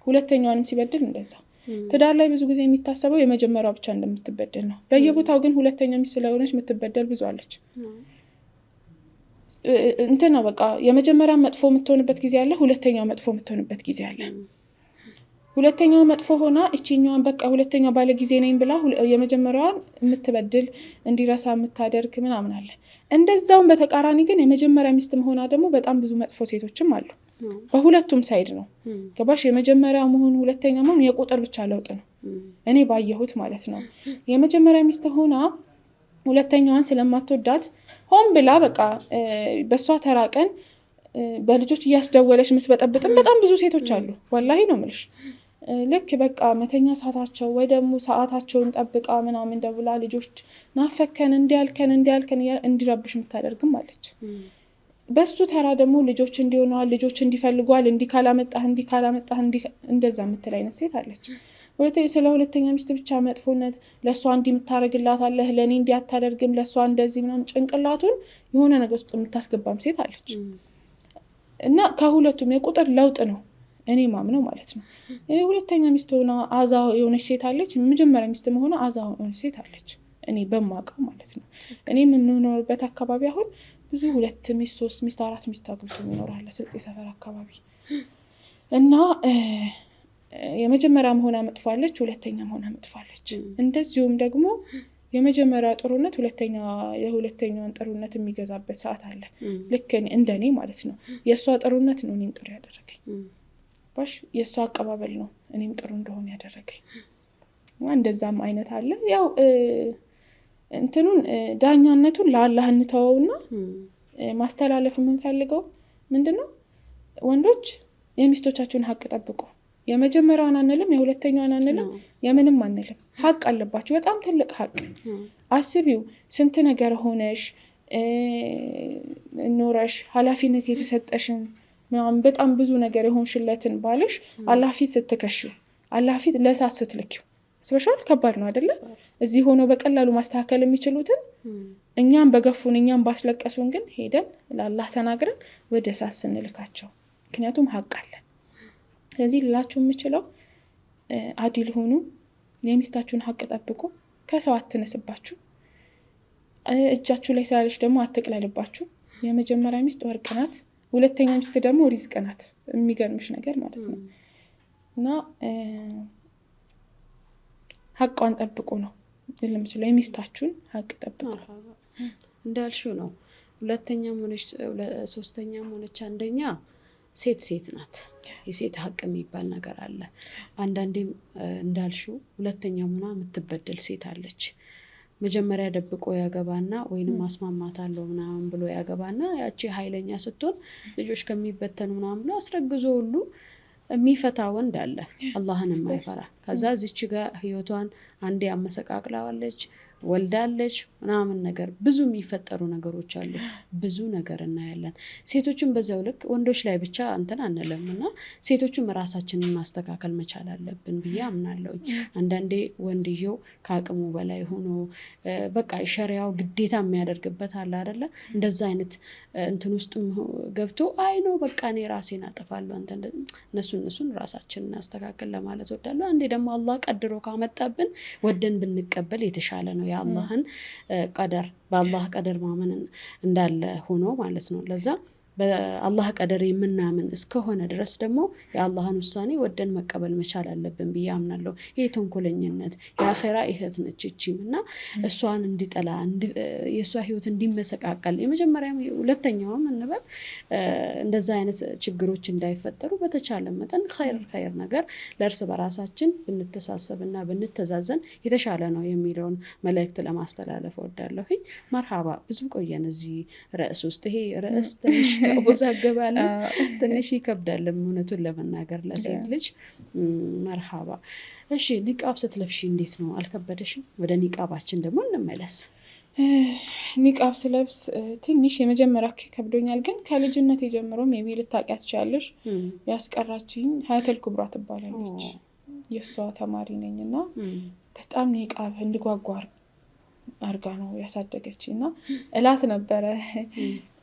ሁለተኛውንም ሲበድል እንደዛ። ትዳር ላይ ብዙ ጊዜ የሚታሰበው የመጀመሪያው ብቻ እንደምትበደል ነው። በየቦታው ግን ሁለተኛ ሚስት ስለሆነች የምትበደል ብዙ አለች። እንትን ነው በቃ የመጀመሪያ መጥፎ የምትሆንበት ጊዜ አለ፣ ሁለተኛው መጥፎ የምትሆንበት ጊዜ አለ። ሁለተኛው መጥፎ ሆና እቺኛዋን በቃ ሁለተኛው ባለ ጊዜ ነኝ ብላ የመጀመሪያዋን የምትበድል እንዲረሳ የምታደርግ ምናምን አለ። እንደዛውም በተቃራኒ ግን የመጀመሪያ ሚስት መሆና ደግሞ በጣም ብዙ መጥፎ ሴቶችም አሉ። በሁለቱም ሳይድ ነው። ገባሽ? የመጀመሪያ መሆን ሁለተኛ መሆን የቁጥር ብቻ ለውጥ ነው። እኔ ባየሁት ማለት ነው። የመጀመሪያ ሚስት ሆና ሁለተኛዋን ስለማትወዳት ሆን ብላ በቃ በሷ ተራቀን በልጆች እያስደወለች የምትበጠብጥም በጣም ብዙ ሴቶች አሉ። ወላሂ ነው የምልሽ። ልክ በቃ መተኛ ሰዓታቸው ወይ ደግሞ ሰዓታቸውን ጠብቃ ምናምን ደውላ ልጆች ናፈከን እንዲያልከን እንዲረብሽ የምታደርግም አለች። በሱ ተራ ደግሞ ልጆች እንዲሆነዋል፣ ልጆች እንዲፈልጓል፣ እንዲካላመጣህ እንደዛ የምትል አይነት ሴት አለች። ስለ ሁለተኛ ሚስት ብቻ መጥፎነት ለእሷ እንዲህ የምታደርግላት አለህ፣ ለእኔ እንዲህ አታደርግም፣ ለእሷ እንደዚህ ምናምን ጭንቅላቱን የሆነ ነገር ውስጥ የምታስገባም ሴት አለች። እና ከሁለቱም የቁጥር ለውጥ ነው እኔ ማምነው ማለት ነው። ሁለተኛ ሚስት ሆና አዛ የሆነች ሴት አለች፣ መጀመሪያ ሚስት ሆና አዛ የሆነች ሴት አለች። እኔ በማውቀው ማለት ነው። እኔ የምንኖርበት አካባቢ አሁን ብዙ 2 ሚስት 3 ሚስት 4 ሚስት አግብቶ ይኖራል ስልጤ ሰፈር አካባቢ። እና የመጀመሪያ መሆና መጥፋለች፣ ሁለተኛ መሆና መጥፋለች። እንደዚሁም ደግሞ የመጀመሪያ ጥሩነት የሁለተኛውን ጥሩነት የሚገዛበት ሰዓት አለ። ልክ እንደኔ ማለት ነው። የእሷ ጥሩነት ነው እኔም ጥሩ ያደረገኝ። ባሽ የእሷ አቀባበል ነው እኔም ጥሩ እንደሆነ ያደረገኝ። እንደዛም አይነት አለ። ያው እንትኑን ዳኛነቱን ለአላህ እንተወውና ማስተላለፍ የምንፈልገው ምንድነው? ወንዶች የሚስቶቻቸውን ሀቅ ጠብቁ። የመጀመሪያውን አንልም፣ የሁለተኛውን አንልም፣ የምንም አንልም። ሀቅ አለባችሁ፣ በጣም ትልቅ ሀቅ። አስቢው፣ ስንት ነገር ሆነሽ ኖረሽ ኃላፊነት የተሰጠሽን ምናምን በጣም ብዙ ነገር የሆንሽለትን ባልሽ አላህ ፊት ስትከሺው፣ አላህ ፊት ለእሳት ስትልኪው ስበሻል። ከባድ ነው አይደለ? እዚህ ሆኖ በቀላሉ ማስተካከል የሚችሉትን እኛም በገፉን እኛም ባስለቀሱን ግን ሄደን ለአላህ ተናግረን ወደ እሳት ስንልካቸው፣ ምክንያቱም ሀቅ አለ። ስለዚህ ልላችሁ የምችለው አዲል ሆኑ፣ የሚስታችሁን ሀቅ ጠብቁ፣ ከሰው አትነስባችሁ፣ እጃችሁ ላይ ስላለች ደግሞ አትቅለልባችሁ። የመጀመሪያ ሚስት ወርቅ ናት፣ ሁለተኛ ሚስት ደግሞ ሪዝቅ ናት። የሚገርምሽ ነገር ማለት ነው። እና ሀቋን ጠብቁ ነው ለምችለው፣ የሚስታችሁን ሀቅ ጠብቁ። እንዳልሽው ነው። ሁለተኛም ሆነች ሶስተኛም ሆነች አንደኛ ሴት ናት። የሴት ሀቅ የሚባል ነገር አለ። አንዳንዴም እንዳልሽው ሁለተኛም ሆና የምትበደል ሴት አለች። መጀመሪያ ደብቆ ያገባና ወይንም አስማማታለሁ ምናምን ብሎ ያገባና ያቺ ኃይለኛ ስትሆን ልጆች ከሚበተኑ ምናምን ብሎ አስረግዞ ሁሉ የሚፈታ ወንድ አለ፣ አላህን የማይፈራ። ከዛ እዚች ጋር ህይወቷን አንዴ አመሰቃቅላዋለች፣ ወልዳለች ምናምን ነገር ብዙ የሚፈጠሩ ነገሮች አሉ። ብዙ ነገር እናያለን። ሴቶችን በዛው ልክ ወንዶች ላይ ብቻ እንትን አንለም እና ሴቶቹም ራሳችንን ማስተካከል መቻል አለብን ብዬ አምናለሁ። አንዳንዴ ወንድየው ከአቅሙ በላይ ሆኖ በቃ ሸሪያው ግዴታ የሚያደርግበት አለ አይደለ? እንደዛ አይነት እንትን ውስጥም ገብቶ አይኖ በቃ እኔ ራሴን አጠፋለሁ እነሱን ራሳችንን አስተካከል ለማለት ወዳለሁ። አንዴ ደግሞ አላህ ቀድሮ ካመጣብን ወደን ብንቀበል የተሻለ ነው። የአላህን ቀደር በአላህ ቀደር ማመን እንዳለ ሆኖ ማለት ነው። ለዛ በአላህ ቀደር የምናምን እስከሆነ ድረስ ደግሞ የአላህን ውሳኔ ወደን መቀበል መቻል አለብን ብዬ አምናለሁ። ይሄ ተንኮለኝነት የአኼራ እህት ነች እቺም እና እሷን እንዲጠላ የእሷ ህይወት እንዲመሰቃቀል የመጀመሪያም ሁለተኛውም እንበል እንደዛ አይነት ችግሮች እንዳይፈጠሩ በተቻለ መጠን ኸይር ነገር ለእርስ በራሳችን ብንተሳሰብና ብንተዛዘን የተሻለ ነው የሚለውን መልእክት ለማስተላለፍ እወዳለሁ። መርሃባ ብዙ ቆየን እዚህ ርዕስ ውስጥ። ይሄ ርዕስ ትንሽ ወዛገባል፣ ትንሽ ይከብዳል እውነቱን ለመናገር ለሴት ልጅ። መርሃባ እሺ፣ ኒቃብ ስትለብሺ እንዴት ነው? አልከበደሽም? ወደ ኒቃባችን ደግሞ እንመለስ። ኒቃብ ስለብስ ትንሽ የመጀመሪያ ከብዶኛል፣ ግን ከልጅነት የጀምሮ ሜቢ ልታውቂያት ትችያለሽ። ያስቀራችኝ ሀያተል ኩብራ ትባላለች። የእሷ ተማሪ ነኝ እና በጣም ኒቃብ እንድጓጓር አርጋ ነው ያሳደገች እና እላት ነበረ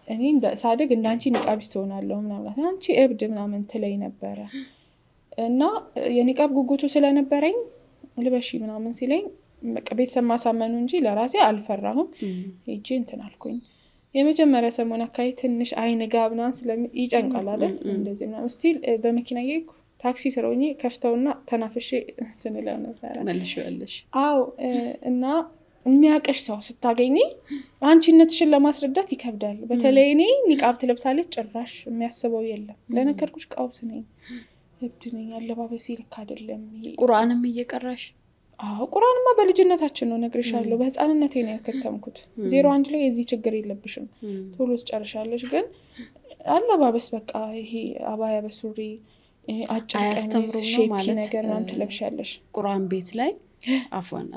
እኔ ሳድግ እንዳንቺ ኒቃቢስት ሆናለሁ ምናምን፣ አንቺ እብድ ምናምን ትለኝ ነበረ እና የኒቃብ ጉጉቱ ስለነበረኝ ልበሺ ምናምን ሲለኝ በቃ ቤተሰብ ማሳመኑ እንጂ ለራሴ አልፈራሁም። ሄጄ እንትን አልኩኝ። የመጀመሪያ ሰሞን አካባቢ ትንሽ አይን ጋር ምናምን ይጨንቃል አይደል? እንደዚህ ምናምን ስቲል በመኪና እየሄድኩ ታክሲ ስረውኝ ከፍተውና ተናፍሼ እንትን እለው ነበረ። መልሼዋለሽ? አዎ። እና የሚያቀሽ ሰው ስታገኝ አንቺነትሽን ለማስረዳት ይከብዳል። በተለይ እኔ ኒቃብ ትለብሳለች ጭራሽ የሚያስበው የለም። ለነገርኩሽ ቀውስ ነኝ፣ እብድ ነኝ፣ አለባበሴ ልክ አይደለም። ቁርአንም እየቀራሽ? አዎ ቁርአንማ በልጅነታችን ነው ነግሬሻለሁ። በህፃንነቴ ነው ያከተምኩት። 01 ላይ የዚህ ችግር የለብሽም ቶሎ ትጨርሻለሽ። ግን አለባበስ በቃ ይሄ አባያ በሱሪ አጭር ቀሚስ ሼፒ ነገር ምናምን ትለብሻለሽ። ቁርአን ቤት ላይ አፏን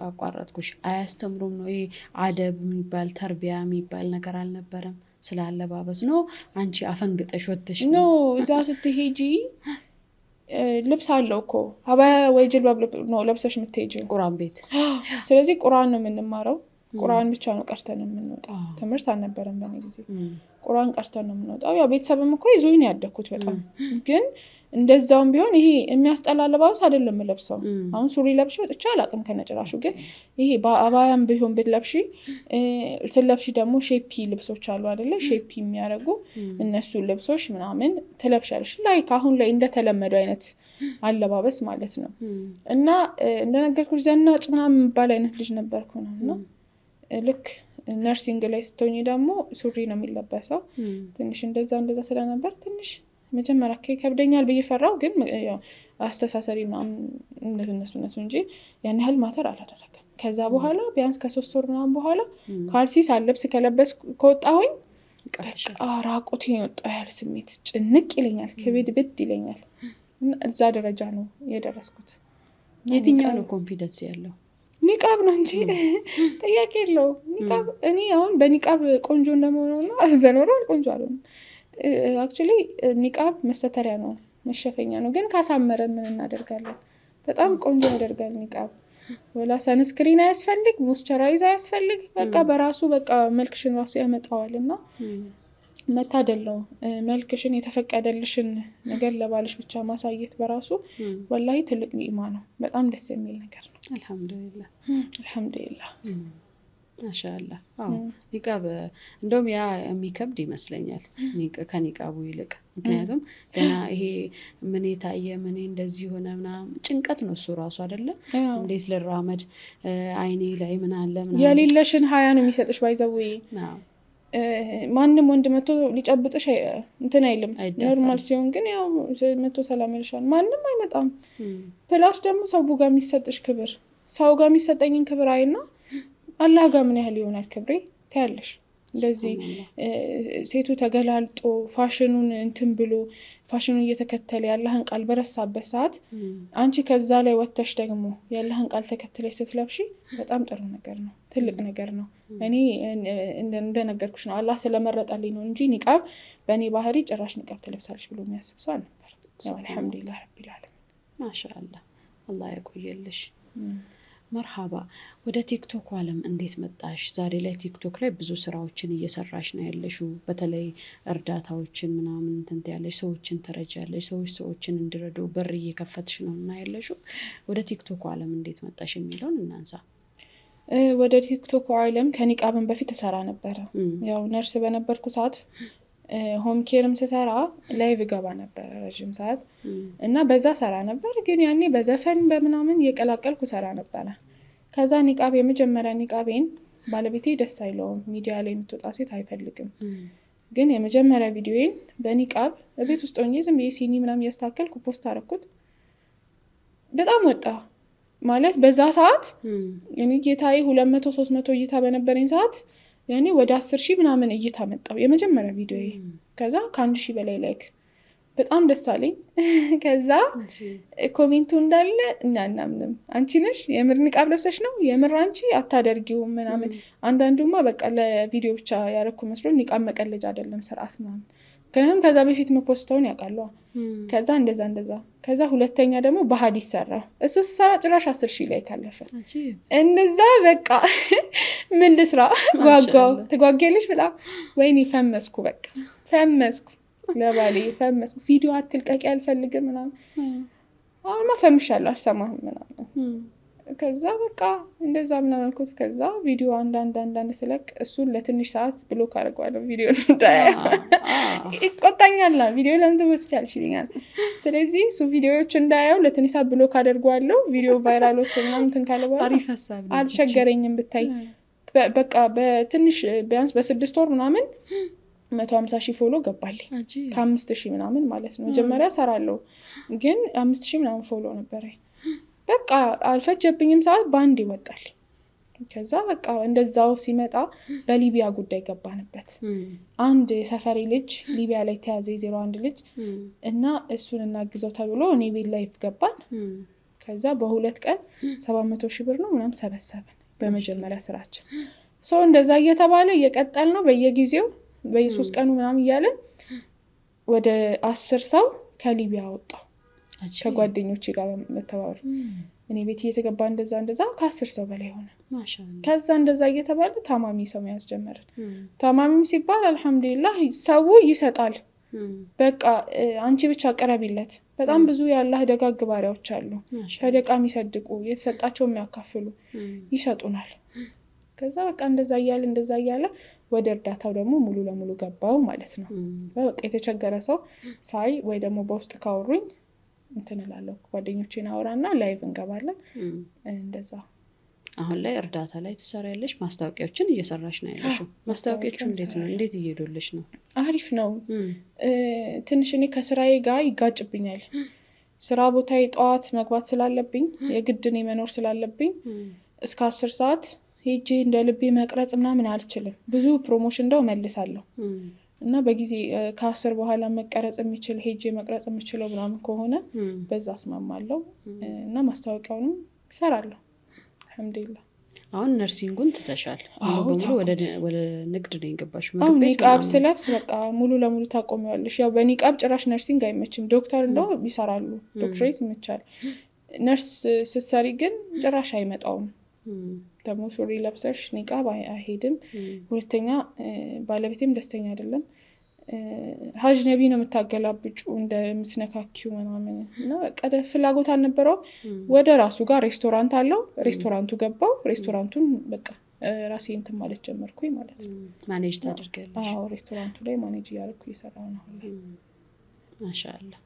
አቋረጥኩሽ፣ አያስተምሩም ነው? ይሄ አደብ የሚባል ተርቢያ የሚባል ነገር አልነበረም? ስለ አለባበስ ነው አንቺ አፈንግጠሽ ወጥተሽ ነው እዛ ስትሄጂ ልብስ አለው እኮ አባያ ወይ ጅልባብ ነው ለብሰሽ የምትሄጂው ቁርአን ቤት። ስለዚህ ቁርአን ነው የምንማረው። ቁርአን ብቻ ነው ቀርተን የምንወጣው። ትምህርት አልነበረም በእኔ ጊዜ። ቁርአን ቀርተን ነው የምንወጣው። ያው ቤተሰብም እኮ ይዞኝ ያደኩት በጣም ግን እንደዛውም ቢሆን ይሄ የሚያስጠላ አለባበስ አይደለም የምለብሰው። አሁን ሱሪ ለብሽ ወጥቼ አላውቅም ከነጭራሹ። ግን ይሄ በአባያም ቢሆን ብትለብሺ ስለብሺ ደግሞ ሼፒ ልብሶች አሉ አይደለ? ሼፒ የሚያደርጉ እነሱ ልብሶች ምናምን ትለብሻለሽ። ላይክ አሁን ላይ እንደተለመደው አይነት አለባበስ ማለት ነው። እና እንደነገርኩሽ ዘናጭ ምናምን የሚባል አይነት ልጅ ነበርኩ ነው። እና ልክ ነርሲንግ ላይ ስትሆኚ ደግሞ ሱሪ ነው የሚለበሰው። ትንሽ እንደዛ ስለነበር ትንሽ መጀመሪያ ከብደኛል ብዬ ፈራው። ግን ያው አስተሳሰሪ ምናምን እነሱ እንጂ ያን ያህል ማተር አላደረገም። ከዛ በኋላ ቢያንስ ከ3 ወር ምናምን በኋላ ካልሲ ሳለብስ ከለበስ ከወጣሁኝ ራቁቴን የወጣው ያህል ስሜት ጭንቅ ይለኛል፣ ከብድ ይለኛል። እዛ ደረጃ ነው የደረስኩት። የትኛው ነው ኮንፊደንስ ያለው? ኒቃብ ነው እንጂ ጥያቄ የለው። ኒቃብ እኔ አሁን በኒቃብ ቆንጆ እንደመሆኑና በኖርማል ቆንጆ አልሆንም። አክቹሊ ኒቃብ መሰተሪያ ነው፣ መሸፈኛ ነው። ግን ካሳመረን ምን እናደርጋለን? በጣም ቆንጆ ያደርጋል ኒቃብ። ወላ ሰንስክሪን አያስፈልግ፣ ሞይስቸራይዝ አያስፈልግ። በቃ በራሱ በቃ መልክሽን ራሱ ያመጣዋል። እና መታደል ነው መልክሽን የተፈቀደልሽን ነገር ለባልሽ ብቻ ማሳየት በራሱ ወላሂ ትልቅ ኒዕማ ነው። በጣም ደስ የሚል ነገር ነው። አልሐምዱሊላህ ማሻአላህ። ኒቃብ እንደውም ያ የሚከብድ ይመስለኛል ከኒቃቡ ይልቅ። ምክንያቱም ገና ይሄ ምን የታየ ምን እንደዚህ ሆነ ምናምን ጭንቀት ነው እሱ ራሱ አይደለ? እንዴት ልራመድ አይኔ ላይ ምን አለ ምናምን የሌለሽን ሀያ ነው የሚሰጥሽ። ባይዘው ማንም ወንድ መቶ ሊጨብጥሽ እንትን አይልም። ኖርማል ሲሆን ግን ያው መቶ ሰላም ይልሻል። ማንም አይመጣም። ፕላስ ደግሞ ሰው ጋር የሚሰጥሽ ክብር፣ ሰው ጋር የሚሰጠኝን ክብር አይና አላህ ጋር ምን ያህል ይሆናል ክብሬ ታያለሽ። እንደዚህ ሴቱ ተገላልጦ ፋሽኑን እንትን ብሎ ፋሽኑን እየተከተለ ያለህን ቃል በረሳበት ሰዓት አንቺ ከዛ ላይ ወጥተሽ ደግሞ ያለህን ቃል ተከትለሽ ስትለብሺ በጣም ጥሩ ነገር ነው፣ ትልቅ ነገር ነው። እኔ እንደነገርኩሽ ነው አላህ ስለመረጠልኝ ነው እንጂ ኒቃብ በእኔ ባህሪ ጭራሽ ኒቃብ ትለብሳለች ብሎ የሚያስብ ሰው አልነበር። ያው አልሐምዱሊላህ ረቢል ዓለሚን። ማሻአላህ አላህ ያቆየልሽ። መርሃባ። ወደ ቲክቶክ ዓለም እንዴት መጣሽ? ዛሬ ላይ ቲክቶክ ላይ ብዙ ስራዎችን እየሰራሽ ነው ያለሽው። በተለይ እርዳታዎችን ምናምን እንትን ያለሽ፣ ሰዎችን ትረጃለሽ፣ ሰዎችን እንዲረዱ በር እየከፈትሽ ነው እና ያለሽው። ወደ ቲክቶክ ዓለም እንዴት መጣሽ የሚለውን እናንሳ። ወደ ቲክቶክ ዓለም ከኒቃብን በፊት ተሰራ ነበረ። ያው ነርስ በነበርኩ ሰዓት ሆም ኬርም ስሰራ ላይቭ ገባ ነበር ረጅም ሰዓት እና በዛ ሰራ ነበር። ግን ያኔ በዘፈን በምናምን የቀላቀልኩ ሰራ ነበረ። ከዛ ኒቃብ የመጀመሪያ ኒቃቤን ባለቤቴ ደስ አይለውም፣ ሚዲያ ላይ የምትወጣ ሴት አይፈልግም። ግን የመጀመሪያ ቪዲዮዬን በኒቃብ ቤት ውስጥ ሆኜ ዝም ብዬ ሲኒ ምናምን እያስተካከልኩ ፖስት አደረኩት። በጣም ወጣ ማለት በዛ ሰዓት እኔ ጌታዬ 200-300 እይታ በነበረኝ ሰዓት ያኔ ወደ 10,000 ምናምን እይታ መጣው የመጀመሪያ ቪዲዮዬ። ከዛ ከ1,000 በላይ ላይክ፣ በጣም ደስ አለኝ። ከዛ ኮሜንቱ እንዳለ እናምንም አንቺ ነሽ የምር ኒቃብ ለብሰሽ ነው የምር አንቺ አታደርጊው ምናምን። አንዳንዱማ በቃ ለቪዲዮ ብቻ ያረኩ መስሎ ኒቃብ መቀለጃ አይደለም ስርዓት ምናምን። ምክንያቱም ከዛ በፊት መፖስተውን ያውቃሉ። ከዛ እንደዛ ከዛ ሁለተኛ ደግሞ በሀዲስ ሰራ። እሱ ስሰራ ጭራሽ 10,000 ላይ ካለፈ እንደዛ በቃ ምን ልስራ ጓጓው። ትጓጓለሽ በጣም ወይኔ ፈመስኩ፣ በቃ ፈመስኩ፣ ለባሌ ፈመስኩ። ቪዲዮ አትልቀቂ አልፈልግም ምናምን። አሁንማ ፈምሻለሁ አልሰማህም ምናምን። ከዛ በቃ እንደዛ ምናምን አልኩት። ከዛ ቪዲዮ አንዳንድ ስለቅ እሱን ለትንሽ ሰዓት ብሎክ አድርገዋለሁ። ቪዲዮ ይቆጣኛል፣ ቪዲዮ ለምን ትወስጃለሽ ይለኛል። ስለዚህ እሱ ቪዲዮዎች እንዳያየው ለትንሽ ሰዓት ብሎክ አድርገዋለሁ። ቪዲዮ ቫይራሎች ምናምን እንትን ካለ በኋላ አልቸገረኝም ብታይ። በቃ በትንሽ ቢያንስ በ6 ወር ምናምን 150,000 ፎሎ ገባልኝ። ከ5,000 ምናምን ማለት ነው። መጀመሪያ ሰራለሁ ግን 5,000 ምናምን ፎሎ ነበረኝ። በቃ አልፈጀብኝም፣ ሰዓት በአንድ ይወጣል። ከዛ በቃ እንደዛው ሲመጣ በሊቢያ ጉዳይ ገባንበት። አንድ የሰፈሬ ልጅ ሊቢያ ላይ ተያዘ፣ 01 ልጅ እና እሱን እናግዘው ተብሎ እኔ ቤት ላይፍ ገባን። ከዛ በ2 ቀን 700,000 ብር ነው ምናምን ሰበሰብን በመጀመሪያ ስራችን። ሰው እንደዛ እየተባለ እየቀጠል ነው በየጊዜው በየ3 ቀኑ ምናምን እያለን ወደ 10 ሰው ከሊቢያ ወጣው ከጓደኞቼ ጋር መተባበር። እኔ ቤት እየተገባ እንደዛ ከ10 ሰው በላይ ሆነ። ከዛ እንደዛ እየተባለ ታማሚ ሰው መያዝ ጀመርን። ታማሚም ሲባል አልሐምዱሊላህ ሰው ይሰጣል። በቃ አንቺ ብቻ ቅረቢለት። በጣም ብዙ የአላህ ደጋግ ባሪያዎች አሉ፣ ሰደቃ የሚሰድቁ የተሰጣቸው የሚያካፍሉ ይሰጡናል። ከዛ በቃ እንደዛ እያለ ወደ እርዳታው ደግሞ ሙሉ ለሙሉ ገባው ማለት ነው። በቃ የተቸገረ ሰው ሳይ ወይ ደግሞ በውስጥ ካወሩኝ እንትን እላለሁ፣ ጓደኞቼን አወራና ላይቭ እንገባለን። እንደዛ አሁን ላይ እርዳታ ላይ ትሰሪያለሽ፣ ማስታወቂያዎችን እየሰራሽ ነው ያለሽው። ማስታወቂያዎቹ እንዴት እየሄዱልሽ ነው? አሪፍ ነው። ትንሽ እኔ ከስራዬ ጋር ይጋጭብኛል። ስራ ቦታዬ ጠዋት መግባት ስላለብኝ የግድ እኔ መኖር ስላለብኝ እስከ 10 ሰዓት ሄጄ እንደ ልቤ መቅረጽ ምናምን አልችልም። ብዙ ፕሮሞሽን እንደው መልሳለሁ እና በጊዜ ከ10 በኋላ መቀረጽ የሚችል ሄጄ መቅረጽ የምችለው ምናምን ከሆነ በዛ አስማማለሁ እና ማስታወቂያውንም ይሰራለሁ። አልሐምዱሊላህ። አሁን ነርሲንጉን ትተሻል፣ ሙሉ ወደ ንግድ ነው የገባሽው? አሁን ኒቃብ ስለብስ በቃ ሙሉ ለሙሉ ታቆሚዋለሽ። ያው በኒቃብ ጭራሽ ነርሲንግ አይመችም። ዶክተር እንደው ይሰራሉ፣ ዶክትሬት ይመቻል። ነርስ ስትሰሪ ግን ጭራሽ አይመጣውም። ደግሞ ሱሪ ለብሰሽ ኒቃብ አይሄድም። ሁለተኛ ባለቤቴም ደስተኛ አይደለም። ሀጅነቢ ነው የምታገላብጩ እንደምትነካኪው ምናምን እና ቀደ ፍላጎት አልነበረው። ወደ ራሱ ጋር ሬስቶራንት አለው፣ ሬስቶራንቱ ገባው። ሬስቶራንቱን በቃ ራሴ እንትን ማለት ጀመርኩኝ ማለት ነው። ማኔጅ ታደርጋለሽ? አዎ ሬስቶራንቱ ላይ ማኔጅ እያደረኩ እየሰራሁ ነው። ማሻአላህ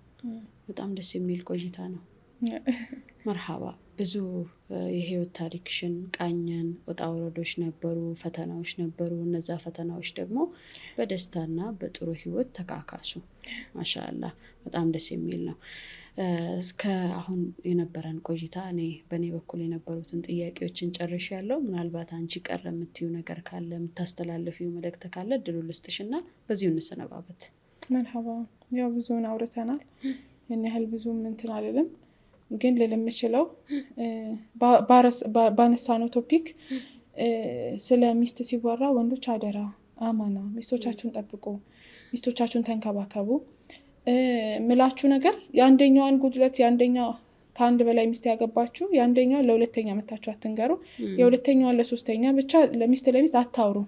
በጣም ደስ የሚል ቆይታ ነው። መርሃባ። ብዙ የህይወት ታሪክሽን ቃኘን። ወጣ ወረዶች ነበሩ፣ ፈተናዎች ነበሩ። እነዛ ፈተናዎች ደግሞ በደስታና በጥሩ ህይወት ተካካሱ። ማሻአላህ በጣም ደስ የሚል ነው። እስከ አሁን የነበረን ቆይታ እኔ በእኔ በኩል የነበሩትን ጥያቄዎችን ጨርሽ ያለው። ምናልባት አንቺ ቀረ የምትይው ነገር ካለ፣ የምታስተላልፊው መልእክት ካለ እድሉ ልስጥሽና በዚሁ እንሰነባበት። መርሃባ። ያው ብዙውን አውርተናል። ያን ያህል ብዙም እንትን አልልም፣ ግን ልል የምችለው ባነሳነው ቶፒክ ስለ ሚስት ሲወራ ወንዶች አደራ፣ አማና፣ ሚስቶቻችሁን ጠብቁ፣ ሚስቶቻችሁን ተንከባከቡ ምላችሁ ነገር የአንደኛዋን ጉድለት የአንደኛው ከአንድ በላይ ሚስት ያገባችሁ የአንደኛው ለሁለተኛ መታችሁ አትንገሩ፣ የሁለተኛዋን ለሶስተኛ ብቻ ለሚስት አታውሩ።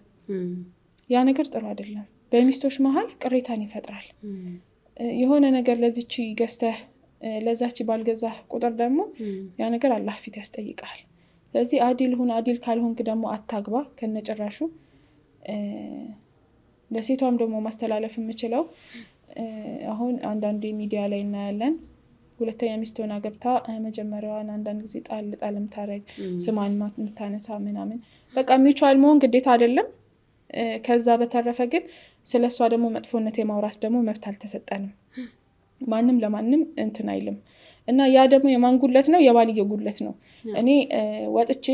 ያ ነገር ጥሩ አይደለም። በሚስቶች መሀል ቅሬታን ይፈጥራል። የሆነ ነገር ለዚች ገዝተህ ለዛች ባልገዛህ ቁጥር ደግሞ ያ ነገር አላህ ፊት ያስጠይቃል። ስለዚህ አዲል ሁን። አዲል ካልሆንክ ደግሞ አታግባ ከነጭራሹ። ለሴቷም ደግሞ ማስተላለፍ የምችለው አሁን አንዳንዴ ሚዲያ ላይ እናያለን ሁለተኛ ሚስት ሆና ገብታ መጀመሪያዋን አንዳንድ ጊዜ ጣል የምታረግ ስሟን የምታነሳ ምናምን በቃ ሚውቹዋል መሆን ግዴታ አይደለም። ከዛ በተረፈ ግን ስለሷ ደግሞ መጥፎነት የማውራት ደግሞ መብት አልተሰጠንም። ማንም ለማንም እንትን አይልም እና ያ ደግሞ የማን ጉድለት ነው? የባልየው ጉድለት ነው። እኔ ወጥቼ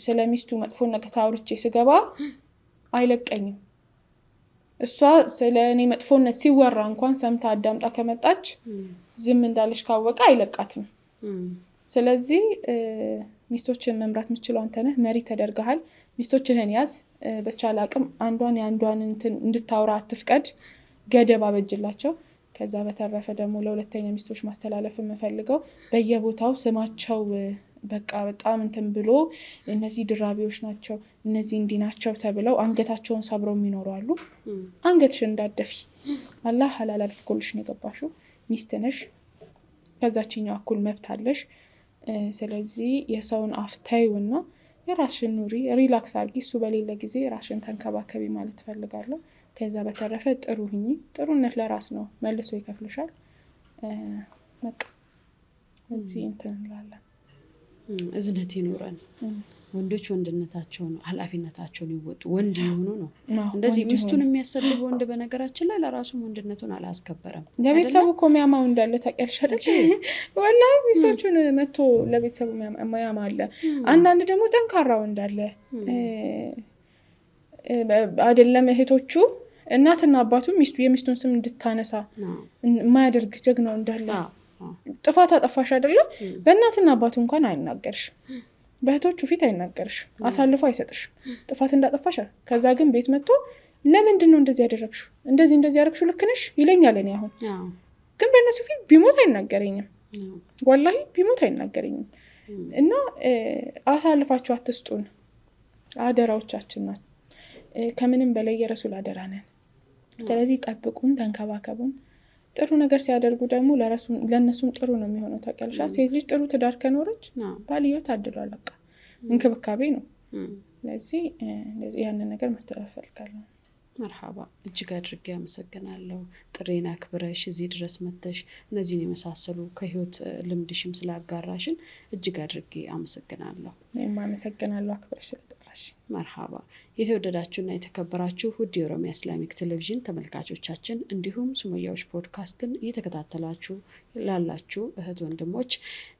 ስለሚስቱ መጥፎነት አውርቼ ስገባ አይለቀኝም። እሷ ስለኔ መጥፎነት ሲወራ እንኳን ሰምታ አዳምጣ ከመጣች ዝም እንዳለሽ ካወቀ አይለቃትም። ስለዚህ ሚስቶችን መምራት የምትችለው አንተ ነህ። መሪ ተደርገሃል። ሚስቶችህን ያዝ። በቻለ አቅም አንዷን የአንዷን እንድታወራ አትፍቀድ። ገደብ አበጅላቸው። ከዛ በተረፈ ደግሞ ለሁለተኛ ሚስቶች ማስተላለፍ የምፈልገው በየቦታው ስማቸው በቃ በጣም እንትን ብሎ እነዚህ ድራቢዎች ናቸው እነዚህ እንዲህ ናቸው ተብለው አንገታቸውን ሰብረው የሚኖሩ አሉ። አንገትሽን እንዳትደፊ። አላህ ሐላል አድርጎልሽ ነው የገባሽው። ሚስት ነሽ። ከዛችኛው እኩል መብት አለሽ። ስለዚህ የሰውን አፍታዩና የራስሽን ኑሪ፣ ሪላክስ አድርጊ። እሱ በሌለ ጊዜ ራስሽን ተንከባከቢ ማለት ፈልጋለሁ። ከዛ በተረፈ ጥሩ ሁኚ። ጥሩነት ለራስ ነው፣ መልሶ ይከፍልሻል። በቃ እዚህ እንትን እንላለን። እዝነት ይኖረን። ወንዶች ወንድነታቸውን ኃላፊነታቸውን ይወጡ። ወንድ የሆኑ ነው እንደዚህ ሚስቱን የሚያሰድብ ወንድ በነገራችን ላይ ለራሱም ወንድነቱን አላስከበረም። ለቤተሰቡ እኮ የሚያማው እንዳለ ታውቂያለሽ አይደል? ወላሂ ሚስቶቹን መጥቶ ለቤተሰቡ የሚያማ አለ። አንዳንድ ደግሞ ጠንካራው እንዳለ አይደለም እህቶቹ እናትና አባቱ የሚስቱን ስም እንድታነሳ የማያደርግ ጀግናው እንዳለ ጥፋት አጠፋሽ አይደለም በእናትና አባቱ እንኳን አይናገርሽም። በእህቶቹ ፊት አይናገርሽም። አሳልፎ አይሰጥሽም ጥፋት እንዳጠፋሽ። ከዛ ግን ቤት መጥቶ ለምንድነው እንደዚህ ያደረግሽው? እንደዚህ ያደረግሽው ልክ ነሽ ይለኛል። እኔ አሁን ግን በእነሱ ፊት ቢሞት አይናገረኝም። ወላሂ ቢሞት አይናገረኝም። እና አሳልፋችሁ አትስጡን። አደራዎቻችን ናት። ከምንም በላይ የረሱል አደራ ነን። ስለዚህ ጠብቁን፣ ተንከባከቡን። ጥሩ ነገር ሲያደርጉ ደግሞ ለእነሱም ጥሩ ነው የሚሆነው። ታውቂያለሽ ሴት ልጅ ጥሩ ትዳር ከኖረች ባልየው ታድሏል። በቃ እንክብካቤ ነው። ስለዚህ ያንን ነገር ማስተላለፍ ፈልጋለሁ። መርሐባ። እጅግ አድርጌ አመሰግናለሁ። ጥሬን አክብረሽ እዚህ ድረስ መጥተሽ እነዚህን የመሳሰሉ ከህይወት ልምድሽም ስላጋራሽን እጅግ አድርጌ አመሰግናለሁ። እኔም አመሰግናለሁ አክብረሽ ስለጠራሽ። መርሐባ። የተወደዳችሁና የተከበራችሁ ውድ የኦሮሚያ ኢስላሚክ ቴሌቪዥን ተመልካቾቻችን እንዲሁም ሱመያዎች ፖድካስትን እየተከታተላችሁ ላላችሁ እህት ወንድሞች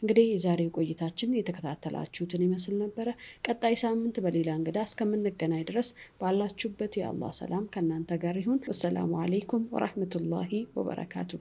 እንግዲህ የዛሬው ቆይታችን የተከታተላችሁትን ይመስል ነበረ። ቀጣይ ሳምንት በሌላ እንግዳ እስከምንገናኝ ድረስ ባላችሁበት የአላህ ሰላም ከእናንተ ጋር ይሁን። ወሰላሙ አለይኩም ወራህመቱላሂ ወበረካቱ።